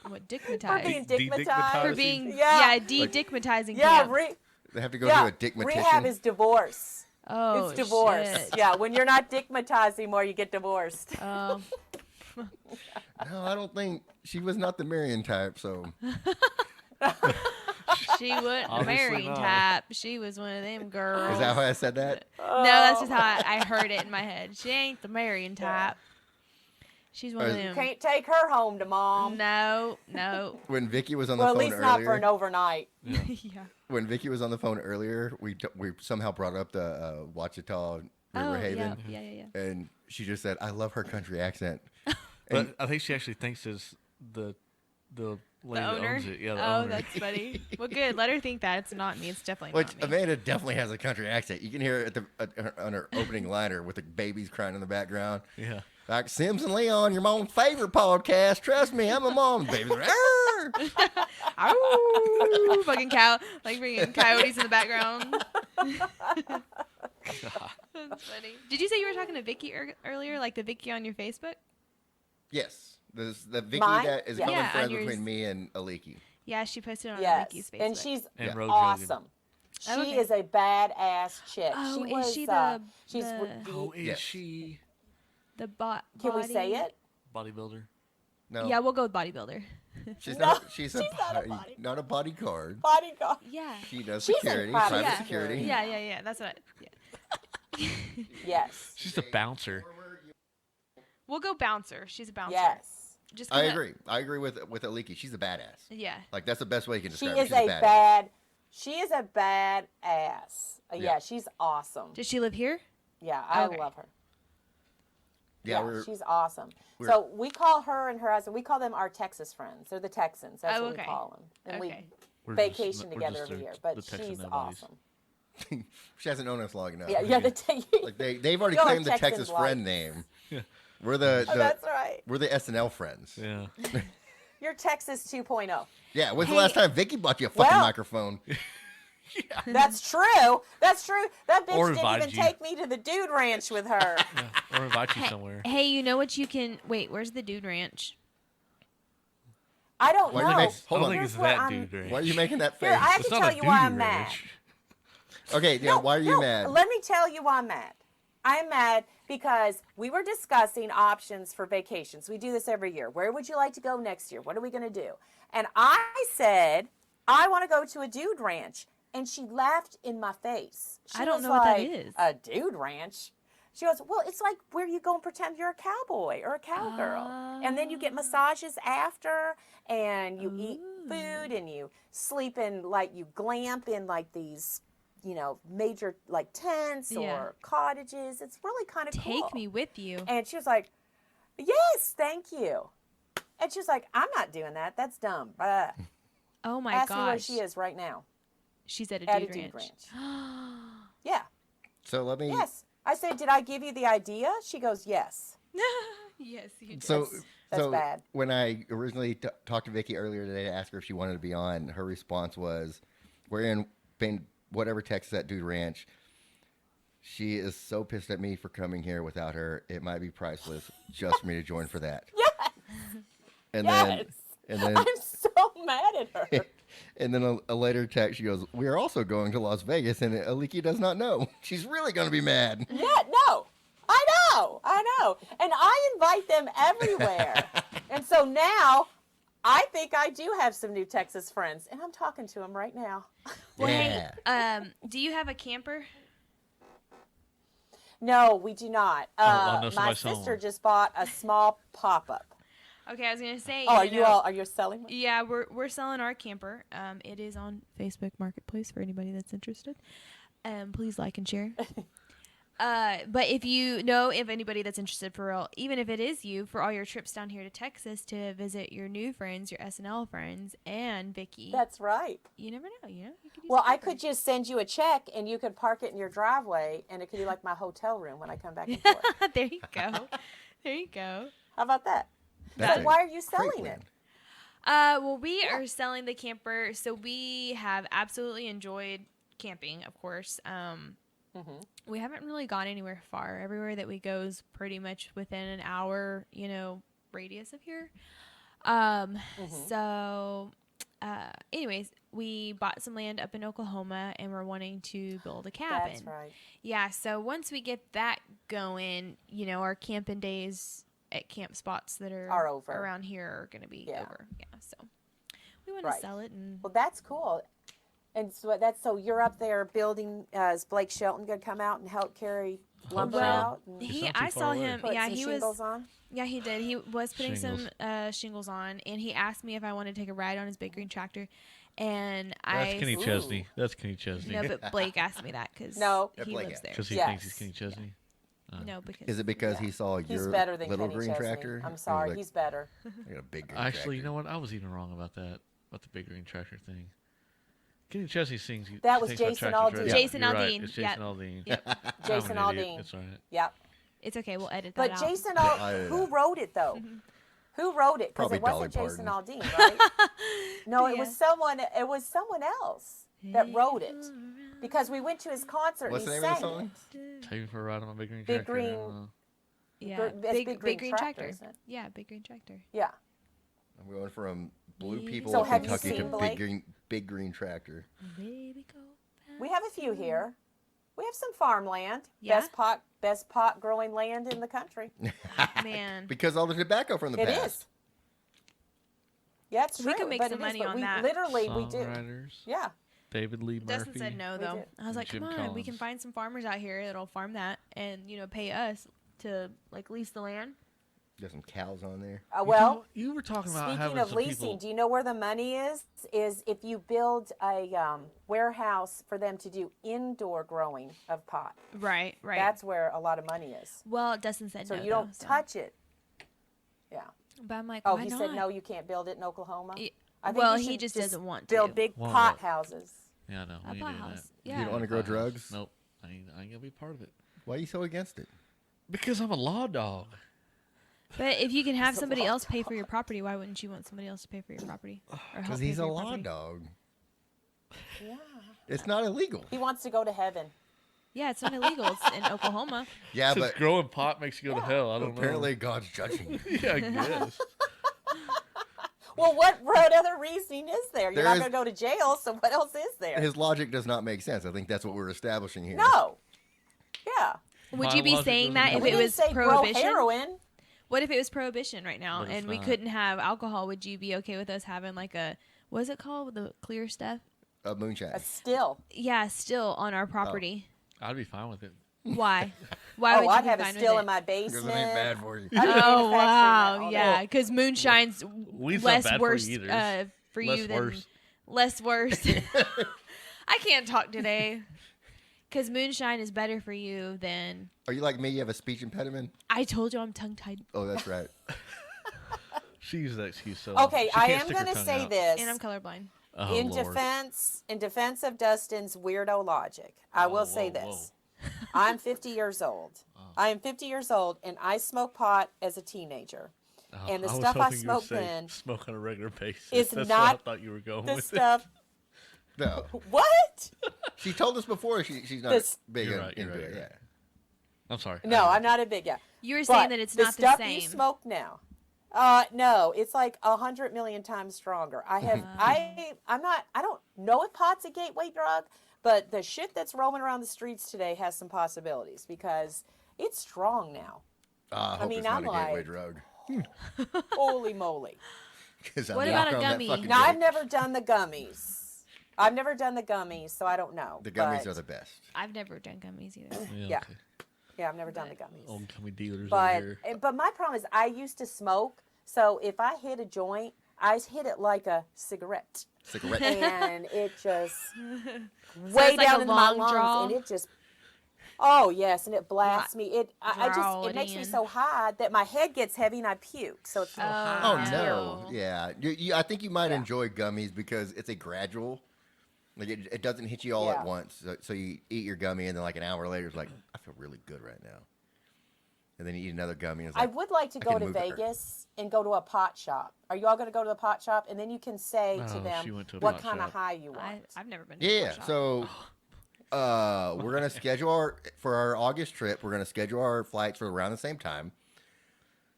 For Dickmatized? being De-dickmatized? dickmatized. For being, Yeah. yeah, de-dickmatizing Yeah, camp. They have to go yeah. to a dick Rehab is divorce. Oh, It's divorce. shit. Yeah, when you're not dickmatized anymore, you get divorced. Oh, No, I don't think she was not the Marion type. So she wasn't a Obviously marrying not. type. She was one of them girls. is that how I said that? No, that's just how I heard it in my head. She ain't the marrying type. She's one of them. Can't take her home to mom. No, no. When Vicky was on the Well, at phone least earlier, not for an overnight. Yeah. when Vicky was on the phone earlier, we somehow brought up the Ouachita River Oh, Haven, yeah. and she just said, "I love her country accent." But I think she actually thinks it's the lady The that owner? owns it. Yeah, the Oh, owner. that's funny. Well, good. Let her think that it's not me. It's definitely Which not me. Amanda definitely has a country accent. You can hear it on her opening liner with the babies crying in the background. Yeah. Like Sims and Leon, your mom's favorite podcast. Trust me, I'm a mom. Babies are, "Arr!" Ow! Fucking cow. Like bringing coyotes in the background. That's funny. Did you say you were talking to Vicky earlier? Like the Vicky on your Facebook? Yes. The Vicky Mine? that is Yeah. common Yeah, friends on yours. between me and Aliki. Yeah, she posted on Yes, Vicky's Facebook. and she's And Yeah. Rogue awesome. She Oh, okay. is a badass chick. Oh, she is was, she the- she's the- Oh, is Yes. she the bot. Can we say it? bodybuilder? No, Yeah, we'll go with bodybuilder. she's No, not. She's she's not a not a bodyguard. bodyguard? Yeah. She does She's in security, private private security. security. Yeah. That's what. Yeah. Yes. She's a bouncer. We'll go bouncer. She's a bouncer. Yes. Just I 'cause agree. I agree with Aliki. She's a badass. Yeah. Like that's the best way you can She describe is her. She's a badass. She is a bad ass. Yeah. Yeah, she's awesome. Does she live here? Yeah, I Okay. love her. Yeah, she's awesome. we're- So we call her and her husband. We call them our Texas friends. They're the Texans. That's Oh, what okay. we call them. And Okay. We're vacation we're together just every the- year. But the Texan she's nobodies. awesome. she hasn't known us long enough. Yeah, yeah. Like they've already Y'all are claimed the Texans Texas like- friend name. Yeah. We're the Oh, that's right. we're the SNL friends. Yeah. You're Texas 2.0. Yeah. When's Hey- the last time Vicky bought you a fucking Well- microphone? That's true. That's true. That bitch Or didn't invite even you. take me to the dude ranch with her. Yeah. Or invite you somewhere. Hey, you know what you can wait, where's the dude ranch? I don't Why know. you make- I hold don't on. think Here's it's what that I'm- dude ranch. Why are you making that face? Here, I have It's to not tell a you why I'm dude mad. ranch. Okay, yeah. Why are you No, mad? Let me tell you why I'm mad. I'm mad because we were discussing options for vacations. We do this every year. Where would you like to go next year? What are we going to do? And I said, I want to go to a dude ranch. And she laughed in my face. She I don't was know what that like, is. A dude ranch? She goes, well, it's like where you go and pretend you're a cowboy or a cowgirl. And then you get massages after, and you eat food, and you sleep in, like, you glamp in, like, these, you know, major, like, tents Yeah. or cottages. It's really kind of cool. Take me with you. And she was like, yes, thank you. And she was like, I'm not doing that. That's dumb. Oh my Ask me where gosh. she is right now. She's at a At dude a dude ranch. Yeah. So let me. Yes. I said, did I give you the idea? She goes, yes. Yes, you did. So That's so bad. when I originally talked to Vicky earlier today to ask her if she wanted to be on, her response was, "We're in whatever Texas at Dude Ranch." She is so pissed at me for coming here without her. It might be priceless just for me to join for that. Yes. And Yes. then I'm so mad at her. and then a later text she goes, "We are also going to Las Vegas," and Aliki does not know. She's really going to be mad. Yeah, no. I know. And I invite them everywhere. And so now I think I do have some new Texas friends, and I'm talking to them right now. Well, Yeah. hey, do you have a camper? No, we do not. I know My somebody's home. sister just bought a small pop-up. Okay, I was gonna say. Oh, you know, are you selling one? Yeah, we're selling our camper. It is on Facebook Marketplace for anybody that's interested. Please like and share. But if you know if anybody that's interested for real, even if it is you, for all your trips down here to Texas to visit your new friends, your SNL friends, and Vicky, That's right. you never know. You know. You could use Well, a I camper. could just send you a check, and you could park it in your driveway, and it could be like my hotel room when I come back and forth. There you go. There you go. How about that? That's So a why are you great selling plan. it? Well, we are selling the camper, so we have absolutely enjoyed camping, of course. We haven't really gone anywhere far. Everywhere that we go is pretty much within an hour, radius of here. So, anyways, we bought some land up in Oklahoma, and we're wanting to build a cabin. That's right. Yeah, so once we get that going, our camping days at camp spots that are over. around here are going to be Yeah. over. Yeah, so we want Right. to sell it and Well, that's cool. And so you're up there building. Is Blake Shelton going to come out and help carry lumber Well, out? And He's he not too I far saw away. him. put Yeah, some he shingles was. on? Yeah, he did. He was putting Shingles. some shingles on, and he asked me if I wanted to take a ride on his big green tractor, and That's I. Kenny Ooh. Chesney. That's Kenny Chesney. No, but Blake asked me that because No. Yeah, he Blake lives asked. there. Because he Yes. thinks he's Kenny Chesney. No, because Is it because he saw He's your better than little Kenny green Chesney. tractor? I'm He's sorry, like, he's better. I got a big green Actually, you tractor. know what? I was even wrong about that. About the big green tractor thing. Kenny Chesney sings. That she was thinks about Jason tractors, Aldean. right? Jason You're right, Aldean. It's Yep. Jason Aldean. Yep. Jason I'm an idiot. Aldean. That's right. Yep. It's okay. We'll edit that But out. Jason, I- who wrote it though? Who wrote it? Because Probably it wasn't Dolly Jason Parton. Aldean, right? No, it Yeah. was someone. It was someone else that wrote it. Because we went to his concert What's the and name he of the sang song? Take me for a ride on my big green Big tractor. green- Yeah. It's Big Green Tractor, isn't it? Yeah, big green tractor. it. Yeah. I'm going from Blue People So of have you Kentucky to seen Blake? big green tractor. Baby, go We have a few here. We have some farmland. Yeah? Best pot growing land in the country. Man. Because all the tobacco from the It past. is. Yeah, it's We true. could make but some it is, money but on we that. Literally, we do. Songwriters. Yeah. David Lee Murphy. Dustin said no, We though. do. I was like, Jim come on, we can Collins. find some farmers out here that'll farm that and, pay us to, lease the land. There's some cows on there. Well, you were talking about speaking having of some leasing, people. do you know where the money is? Is if you build a warehouse for them to do indoor growing of pot. Right, right. That's where a lot of money is. well, Dustin said So no, you don't though, touch it. Yeah. But I'm like, Oh, why he not? said no, you can't build it in Oklahoma. Y- I think well, you he should just doesn't want build to. big Why pot not? houses. Yeah, no, A we ain't pot doing house. that. Yeah. You don't want to grow Pot house. drugs? Nope. I ain't gonna be part of it. Why are you so against it? Because I'm a law dog. But if you can have He's a somebody law else pay for your property, why wouldn't you want somebody else to pay for your property? Or help Because pay he's for a your law property? dog. Yeah. It's not illegal. He wants to go to heaven. Yeah, it's not illegal. It's in Oklahoma. Yeah, Since but growing pot makes you go to hell, I don't apparently God's judging you. know. Yeah, I guess. Well, what other reasoning is there? You're There not is- going to go to jail, so what else is there? His logic does not make sense. I think that's what we're establishing here. No. Yeah. Would My you be logic saying doesn't that make if We it didn't was say grow prohibition? heroin. What if it was prohibition right now But it's and we not. couldn't have alcohol? Would you be okay with us having like a what's it called, the clear stuff? Moonshine. Still. Yeah, still on our property. I'd be fine with it. Why? Why would Oh, you I'd be have fine it with still it? in my Because basement. it ain't bad for you. I'd be Oh manufacturing that wow, all yeah, day. because moonshine's Weed's not less bad for worse you either. for Less you than worse. less worse. I can't talk today. Because moonshine is better for you than. Are you like me? You have a speech impediment? I told you I'm tongue tied Oh, that's right. She used that excuse so Okay, she I can't am stick her going to tongue say out. this. and I'm colorblind. Oh, in Lord. defense of Dustin's weirdo logic, I will say whoa, this. I'm 50 years old. I am 50 years old, and I smoked pot as a teenager. Oh, and the was stuff I hoping you would smoked say then smoke on a regular basis. is That's not what I thought you were going The with. stuff. No. What? She told us before she's not This- big You're right, you're into right, it. you're Yeah. right. I'm sorry. No, I'm not a big yeah. You were But saying that it's not the stuff same. you smoke now. No, it's like 100 million times stronger. I have I don't know if pot's a gateway drug, but the shit that's roaming around the streets today has some possibilities because it's strong now. I hope mean, it's not I'm a gateway like- drug. Holy moly. 'Cause I'm What about a knocking on that gummy? fucking Now, I've gate. never done the gummies. I've never done the gummies, so I don't know. The gummies but- are the best. I've never done gummies either. Yeah. Okay. Yeah, I've never done the gummies. Old gummy dealers But over here. but my problem is I used to smoke, so if I hit a joint, I hit it like a cigarette, Cigarette. and it just it's way like down a in my long lungs, draw? and it just. Oh yes, and it blasts me. I draw just it it makes me in. so high that my head gets heavy and I puke. So it's Oh Yeah. no! No. Yeah, I think you might Yeah. enjoy gummies because it's a gradual. Like it doesn't hit you all Yeah. at once. So you eat your gummy and then like an hour later it's like I feel really good right now. And then you eat another gummy and it's I like would like to I go can to move it. Vegas and go to a pot shop. Are you all going to go to the pot shop? And then you can say to No, them she went to a what pot kind of shop. high you want. I've never been to a yeah. pot shop. So we're gonna schedule for our August trip. We're gonna schedule our flights for around the same time.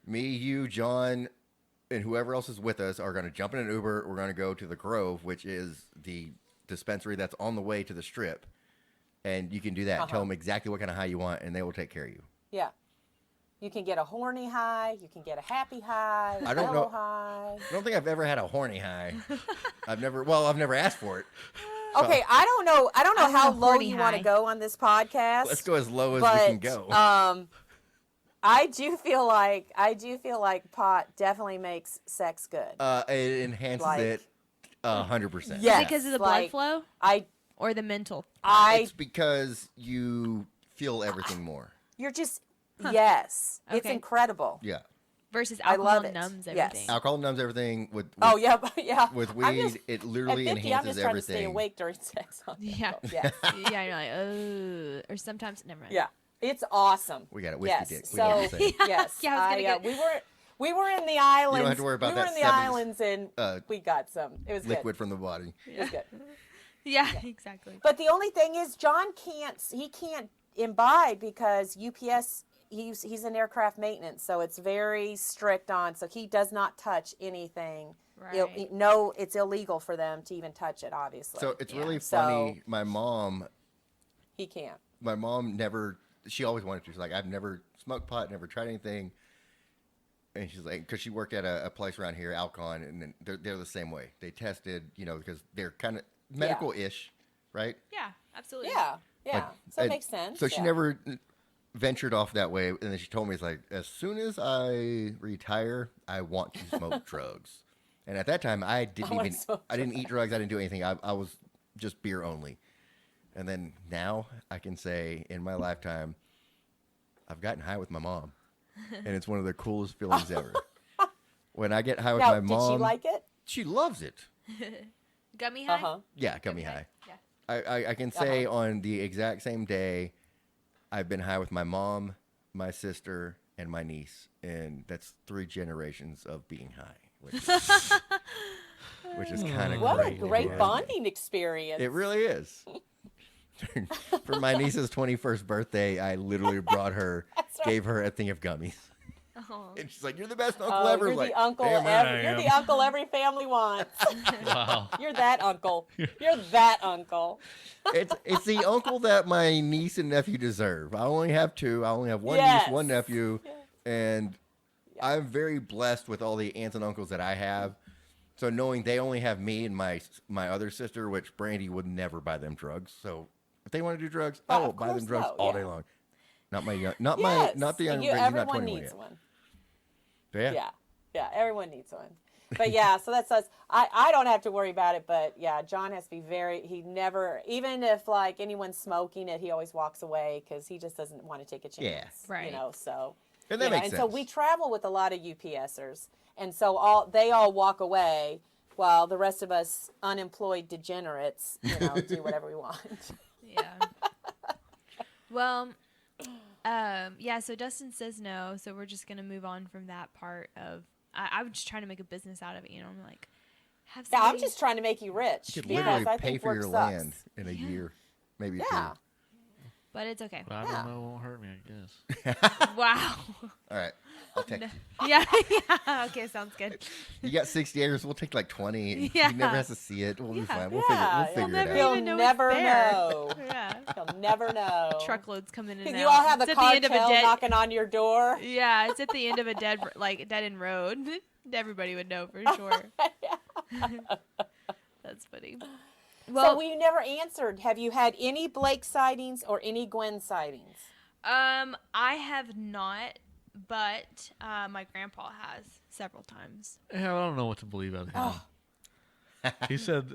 Me, you, John, and whoever else is with us are gonna jump in an Uber. We're gonna go to the Grove, which is the dispensary that's on the way to the Strip, and you can do that. Tell them exactly what kind of high you want, and they will take care of you. Yeah. You can get a horny high. You can get a happy high. I don't mellow know. high. I don't think I've ever had a horny high. I've never asked for it. Okay, I don't know. I don't know I want how a low horny you want to high. go on this podcast. Let's go as low as but we can go. I do feel like pot definitely makes sex good. It enhances like- it 100%. Is Yes. it because of the like, blood flow I or the mental? I It's because you feel everything more. you're just Yes, it's Okay. incredible. Yeah. Versus I alcohol love it. numbs Yes. everything. Alcohol numbs everything. With Oh yeah, yeah. with I'm weed, just- it At literally 50, I'm enhances just trying to stay everything. awake during sex. Yeah. Yes. Yeah, you're like, oh, or sometimes never mind. Yeah, it's awesome. We got a whiskey Yes. dick. We So know what I'm saying. yes, Yeah, I was gonna get- we were in the islands. You don't have to worry about we were that in the 70s, islands and we got some. It was Liquid good. from the body. It was good. Yeah, exactly. But the only thing is, John can't imbibe because UPS. He's in aircraft maintenance, so it's very strict on. So he does not touch anything. Right. No, it's illegal for them to even touch it. Obviously. So it's really So- funny. My mom He can't. never. She always wanted to. She's like, I've never smoked pot, never tried anything. And she's like, because she worked at a place around here, Alcon, and then they're the same way. They tested, because they're kind of medical-ish, right? Yeah, absolutely. Yeah. Yeah. Like, so it and makes sense. So she yeah. never ventured off that way, and then she told me, it's like, as soon as I retire, I want to smoke drugs. And at that time, I didn't eat drugs, I didn't do anything. I was just beer only. And then now I can say, in my lifetime, I've gotten high with my mom, and it's one of the coolest feelings ever. When I get high with Now, my mom, did she like it? she loves it. Gummy high? Uh-huh. Yeah, got me high. Yeah. I can say on the exact same day, I've been high with my mom, my sister, and my niece, and that's 3 generations of being high, which is kind of What great. a great Yeah. bonding experience. It really is. For my niece's 21st birthday, I literally brought her, gave her a thing of gummies. Oh. And she's like, "You're the best uncle Oh, ever." you're Like, the uncle "Damn right I you're am." the uncle every family wants. Wow. You're that uncle. You're that uncle. It's the uncle that my niece and nephew deserve. I only have 2. I only have one Yes. niece, one nephew, and I'm very blessed with all the aunts and uncles that I have. So knowing they only have me and my other sister, which Brandy would never buy them drugs. So if they want to do drugs, I Well, will of buy them course drugs no, all yeah. day long. Not the younger Yes. Brandy. She's not Everyone 21 needs yet. one. But Yeah, everyone needs one. But yeah, so that's us. I don't have to worry about it, but yeah, John has to be he never, even if like anyone's smoking it, he always walks away because he just doesn't want to take a chance. Yeah. Right. So. And that makes and sense. so we travel with a lot of UPSers, and so they all walk away while the rest of us unemployed degenerates, do whatever we want. Yeah. Well, yeah, so Dustin says no, so we're just going to move on from that part of, I was just trying to make a business out of it, I'm like, have Yeah, somebody. I'm just trying to make you rich. You could because literally I pay think for work your sucks. land in a year, maybe Yeah. 2. But it's okay. But I Yeah. don't know. It won't hurt me, I guess. Wow. All right, I'll take. Yeah, yeah, okay, sounds good. You got 60 acres. We'll take like 20. And Yeah. He never has to see it. We'll be fine. We'll Yeah, figure never it You'll out. even know never it's there. know. Yeah. You'll never know. Truckloads coming in and You out. all have the It's at the end of a cartel dead. knocking on your door. Yeah, it's at the end of a dead end road. Everybody would know for sure. That's funny. So we never answered. Have you had any Blake sightings or any Gwen sightings? I have not, but my grandpa has several times. Yeah, I don't know what to believe out of him. He said,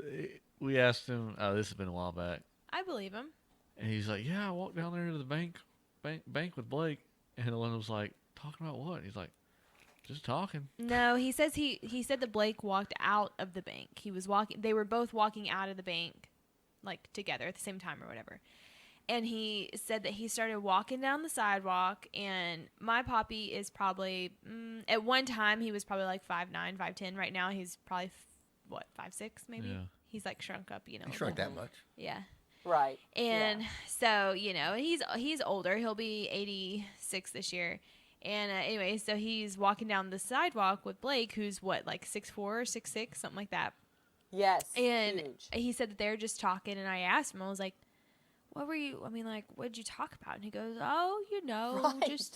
we asked him, this has been a while back, I believe him. and he's like, yeah, I walked down there to the bank with Blake, and Elena was like, talking about what? He's like, just talking. No, he says he said that Blake walked out of the bank. He was walking. They were both walking out of the bank, like together at the same time or whatever. And he said that he started walking down the sidewalk, and my poppy is probably at one time he was probably like 5'9", 5'10". Right now he's probably 5'6" maybe. Yeah. He's like shrunk up, He shrunk that much. Yeah. Right. And so, he's older. He'll be 86 this year. And anyway, so he's walking down the sidewalk with Blake, who's like 6'4" or 6'6", something like that. Yes. And huge. he said that they were just talking, and I asked him, I was like, what did you talk about? And he goes, oh, Right. just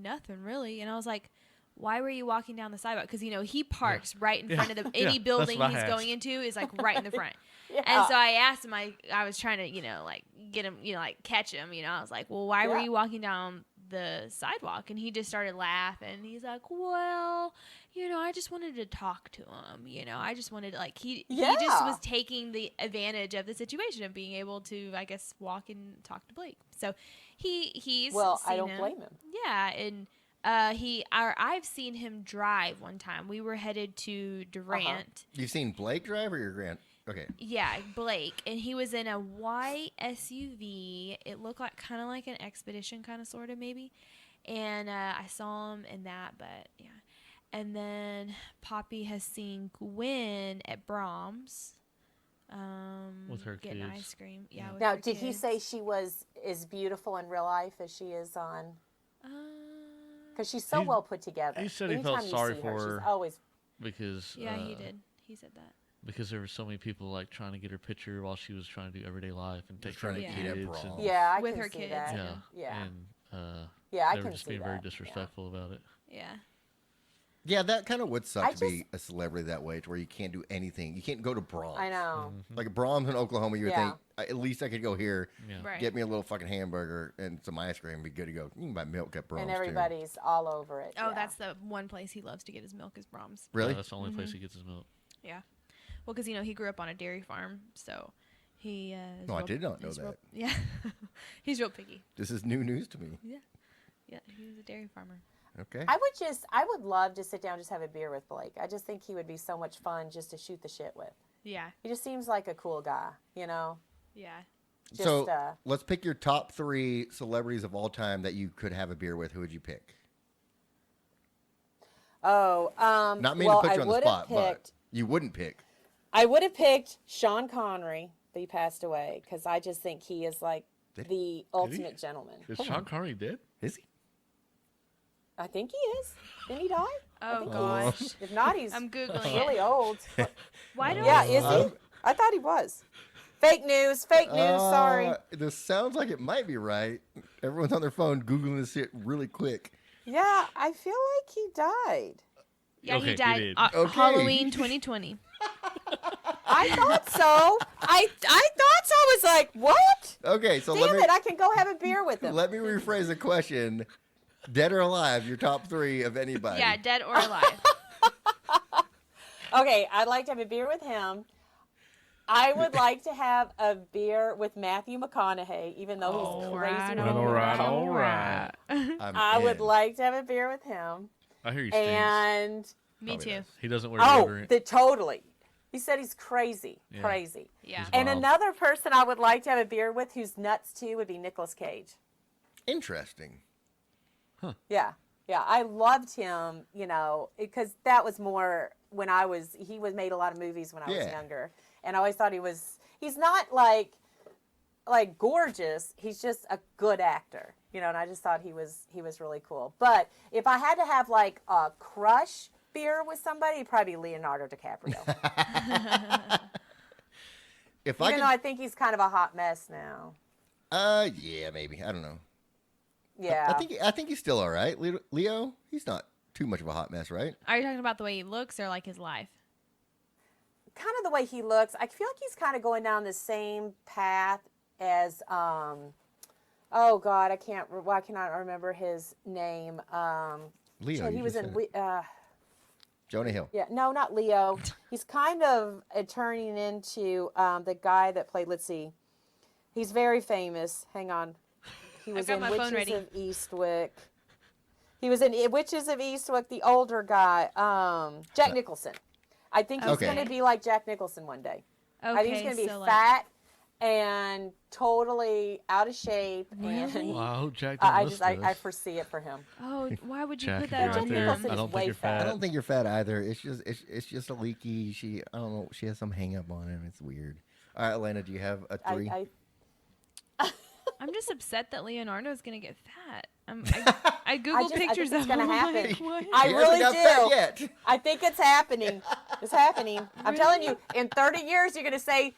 nothing really. And I was like, why were you walking down the sidewalk? Because, he parks right in front of any Yeah, building that's what he's I going asked. into is like right in the front. Yeah. And so I asked him, I was trying to, like get him, like catch him, I was like, well, why were Yeah. you walking down the sidewalk? And he just started laughing. He's like, well, I just wanted to talk to him. I just wanted to, he just Yeah. was taking the advantage of the situation of being able to, I guess, walk and talk to Blake. So He's Well, I seen don't him. blame him. Yeah, and I've seen him drive one time. We were headed to Durant. You've seen Blake drive or your grand? Okay. Yeah, Blake, and he was in a white SUV. It looked like kind of like an Expedition, kind of sort of maybe. And I saw him in that, but yeah. And then Poppy has seen Gwen at Brahms. With her getting kids. ice cream. Yeah. With Now, her did he say kids. she was as beautiful in real life as she is on? Uh, Because she's so He- well put together. he said he felt Anytime you sorry see for her, her. she's always. Because yeah, he did. He said that. because there were so many people like trying to get her picture while she was trying to do everyday life and take Just care of trying the to eat at kids. prom. And, Yeah, I With can her see kids, that. yeah, Yeah. and Yeah, I they were can just see being very that, yeah. disrespectful about it. Yeah. Yeah, that kind of would suck I to be a celebrity that way, to where you can't do anything. You can't go to Brahms. I know. Like Brahms in Oklahoma, you would Yeah. think at least I could go here, Yeah. Right. get me a little fucking hamburger and some ice cream, and be good to go. You can buy milk at Brahms And too. everybody's all over it. Oh, yeah. that's the one place he loves to get his milk is Brahms. Really? That's the only place he gets his milk. Yeah. Well, because he grew up on a dairy farm, so he. Is No, I real- did not know he's real- that. yeah. He's real picky. This is new news to me. Yeah, he was a dairy farmer. Okay. I would love to sit down and just have a beer with Blake. I just think he would be so much fun just to shoot the shit with. Yeah. He just seems like a cool guy, you know? Yeah. Just, So let's pick your top 3 celebrities of all time that you could have a beer with. Who would you pick? Not meaning well, to put I you on the would spot, have picked, but you wouldn't pick. I would have picked Sean Connery, but he passed away because I just think he is like Did the ultimate gentleman. Is Sean Connery dead? Is he? I think he is. Didn't he die? I Oh think gosh. he is. If not, he's I'm googling really it. old. Why don't? Yeah, is he? I thought he was. Fake news. Fake news. Sorry. This sounds like it might be right. Everyone's on their phone Googling this shit really quick. Yeah, I feel like he died. Yeah, Okay, he he died did. Okay. Halloween 2020. I thought so. I thought so. I was like, what? Okay, so Damn it! I can go have a beer with him. let me rephrase the question. Dead or alive, your top 3 of anybody. Yeah, dead or alive. Okay, I'd like to have a beer with him. I would like to have a beer with Matthew McConaughey, even though he's crazy. All right. I would like to have a beer with him. I hear he stinks. And Me Probably too. does. He doesn't wear oh, deodorant. totally. He said he's crazy, Yeah. crazy. Yeah. He's And wild. another person I would like to have a beer with who's nuts too would be Nicolas Cage. Interesting. Yeah, yeah, I loved him, you know, because that was more when he was made a lot of movies when I was Yeah. younger, and I always thought he's not like gorgeous, he's just a good actor, you know, and I just thought he was really cool. But if I had to have like a crush beer with somebody, it'd probably be Leonardo DiCaprio. If Even I though I think he's kind of a hot mess now. yeah, maybe. I don't know. Yeah. I think he's still all right. Leo, he's not too much of a hot mess, right? Are you talking about the way he looks or like his life? Kind of the way he looks. I feel like he's kind of going down the same path as oh God, why cannot I remember his name? Leo, shit, you he was just in said it. Jonah Hill. yeah, no, not Leo. He's kind of turning into the guy that played, let's see. He's very famous. Hang on. He was got in my phone Witches ready. of Eastwick. He was in Witches of Eastwick, the older guy, Jack Nicholson. I think he's Okay. going to be like Jack Nicholson one day. Okay, I think he's going to be so like, fat and totally out of shape. And Well, I hope Jack I didn't just, listen to I this. foresee it for him. oh, why would you Jack, put if that you're on out there, there? Nicholson I is don't way think you're fat. I fat. don't think you're fat either. It's just a leaky. I don't know. She has some hang up on him. It's weird. All right, Elena, do you have a 3? I'm just upset that Leonardo's gonna get fat. I googled I think pictures it's of gonna him. I'm happen. like, what? I He really hasn't got do. fat yet. I think it's happening. It's happening. I'm telling you, in 30 years, you're going to say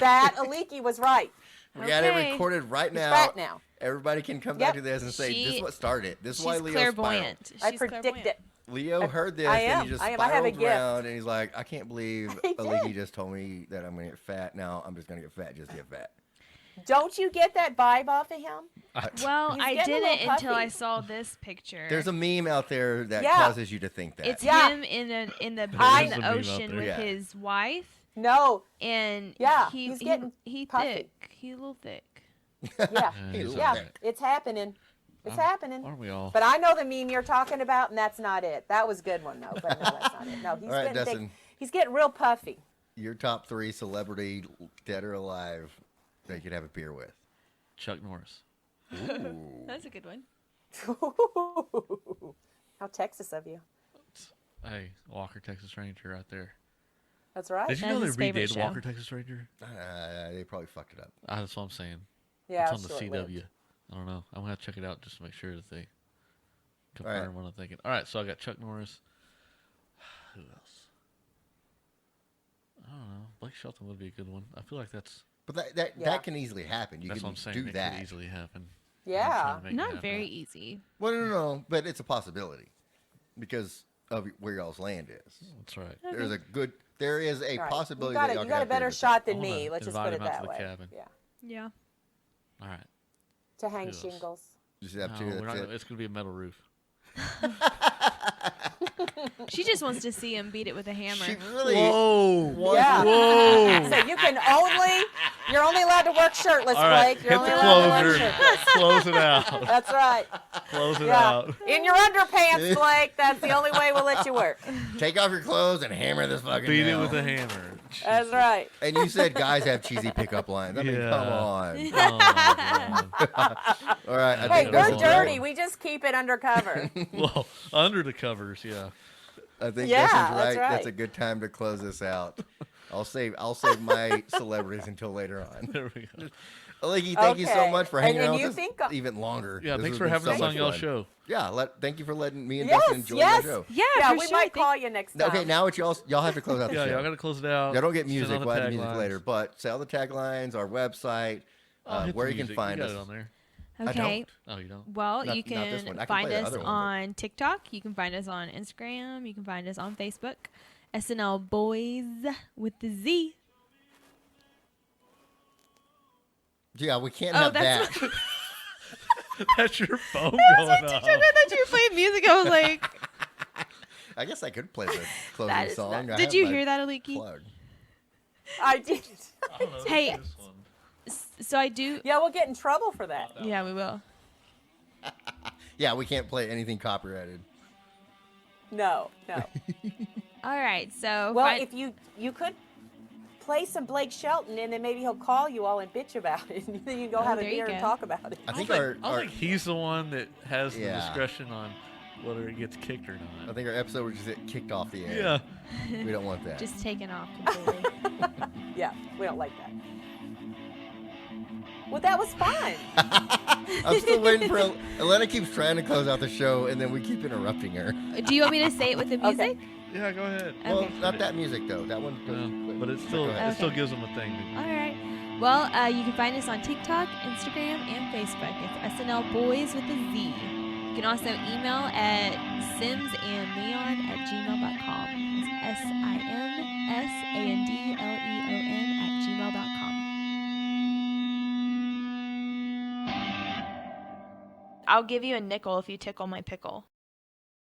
that Aliki was right. We got it Okay. recorded right He's now. fat now. Everybody can come Yep. back to this and say, this is what started. This is She's why Leo clairvoyant. spiraled. I She's predict clairvoyant. it. Leo heard this I and am. he just I am. I have a spiraled gift. around and he's like, I can't believe He Aliki did. just told me that I'm going to get fat. Now I'm just going to get fat just to get fat. Don't you get that vibe off of him? Well, He's I getting a didn't little until I puffy. saw this picture. There's a meme out there that Yeah. causes you to think that. It's Yeah. him in the is a the meme out ocean there. with Yeah. his wife, No. and Yeah, he he's getting he puffy. thick. He's a little thick. Yeah, he's yeah, all right. it's happening. It's happening. Aren't we all? But I know the meme you're talking about, and that's not it. That was a good one, though. But no, that's not it. No, he's All right, getting big. Dustin. He's getting real puffy. Your top 3 celebrity, dead or alive, that you could have a beer with. Chuck Norris. Ooh. That's a good one. How Texas of you. Hey, Walker, Texas Ranger, right there. That's right. Did you That's know they his favorite redid show. Walker, Texas Ranger? They probably fucked it up. That's what I'm saying. Yeah, It's on the short-lived. CW. I don't know. I'm gonna have to check it out just to make sure that they right. confirm what I'm thinking. All right, so I got Chuck Norris. Who else? I don't know. Blake Shelton would be a good one. I feel like that's But Yeah. that can easily happen. You what can I'm saying. do It that. could easily happen. Yeah. I'm trying to make it Not happen. very easy. Well, no, but it's a possibility because of where y'all's land is. That's right. There is a Right. possibility You got, that y'all you can got a have better beers shot I than wanna me. Let's just invite put it him out that to the way. cabin. Yeah. Yeah. All right. To hang Who else? shingles. with. Just have No, two. we're That's not, it. it's gonna be a metal roof. She just wants to see him beat it with a hammer. She really. Whoa! Yeah. Whoa! So you're only allowed to work shirtless, All right, Blake. You're hit only the allowed to work closer. shirtless. Close it out. That's right. Close it Yeah. out. In your underpants, Blake. That's the only way we'll let you work. Take off your clothes and hammer this fucking Beat it nail. with a hammer. That's right. And you said guys have cheesy pickup lines. I mean, Yeah. come on. Oh, my God. All right. I Hey, think we're Dustin's dirty. right. We just keep it undercover. Well, under the covers, yeah. I think Yeah, Dustin's that's right. That's right. a good time to close this out. I'll save my celebrities until later on. There we go. Aliki, thank you so Okay. much for And- hanging and out you with think- us even longer. Yeah, This thanks has for been having so us on much y'all's fun. show. Yeah, thank you for letting me and Yes, Dustin enjoy yes. the show. Yeah, Yeah, for we sure. might call you next time. Okay, now y'all have to close out the Yeah, show. y'all got to close it out. Y'all don't get Send music. on the We'll have the music taglines. later. But sell the taglines, our website, Hit where the you can music. find you us. got it on there. I Okay. don't. Oh, you don't? Well, Not- you not this one. can I can find play the us other one, on TikTok. You can find us on Instagram. You can find us on Facebook. SnL Boys with the Z. Yeah, we can't Oh, have that's that. That's your phone going I off. thought you were playing music. I was like, I guess I could play the that closing is song. not. I Did have you my hear that, Aliki? plug. I did. I don't know, Hey. this one. So I do. Yeah, we'll get in trouble for that. Yeah, we will. Yeah, we can't play anything copyrighted. No, no. All right. So Well, find- if you could play some Blake Shelton, and then maybe he'll call you all and bitch about it, and then you can go have a there you beer and go. talk about it. I think I our think he's the one that has the Yeah. discretion on whether it gets kicked or I not. think our episode was just get kicked off the air. Yeah. We don't want that. just taken off completely. Yeah, we don't like that. Well, that was fun. I'm still waiting for Elena keeps trying to close out the show and then we keep interrupting her. Do you want me to say it with the music? Okay. Yeah, go ahead. Okay. Well, not that music though. That one goes, No, but it Go still ahead. it still Okay. gives them a thing. All right. Well, you can find us on TikTok, Instagram, and Facebook. It's SnL Boys with a Z. You can also email at simsandleon@gmail.com. It's SIMSANDLEON@gmail.com. I'll give you a nickel if you tickle my pickle.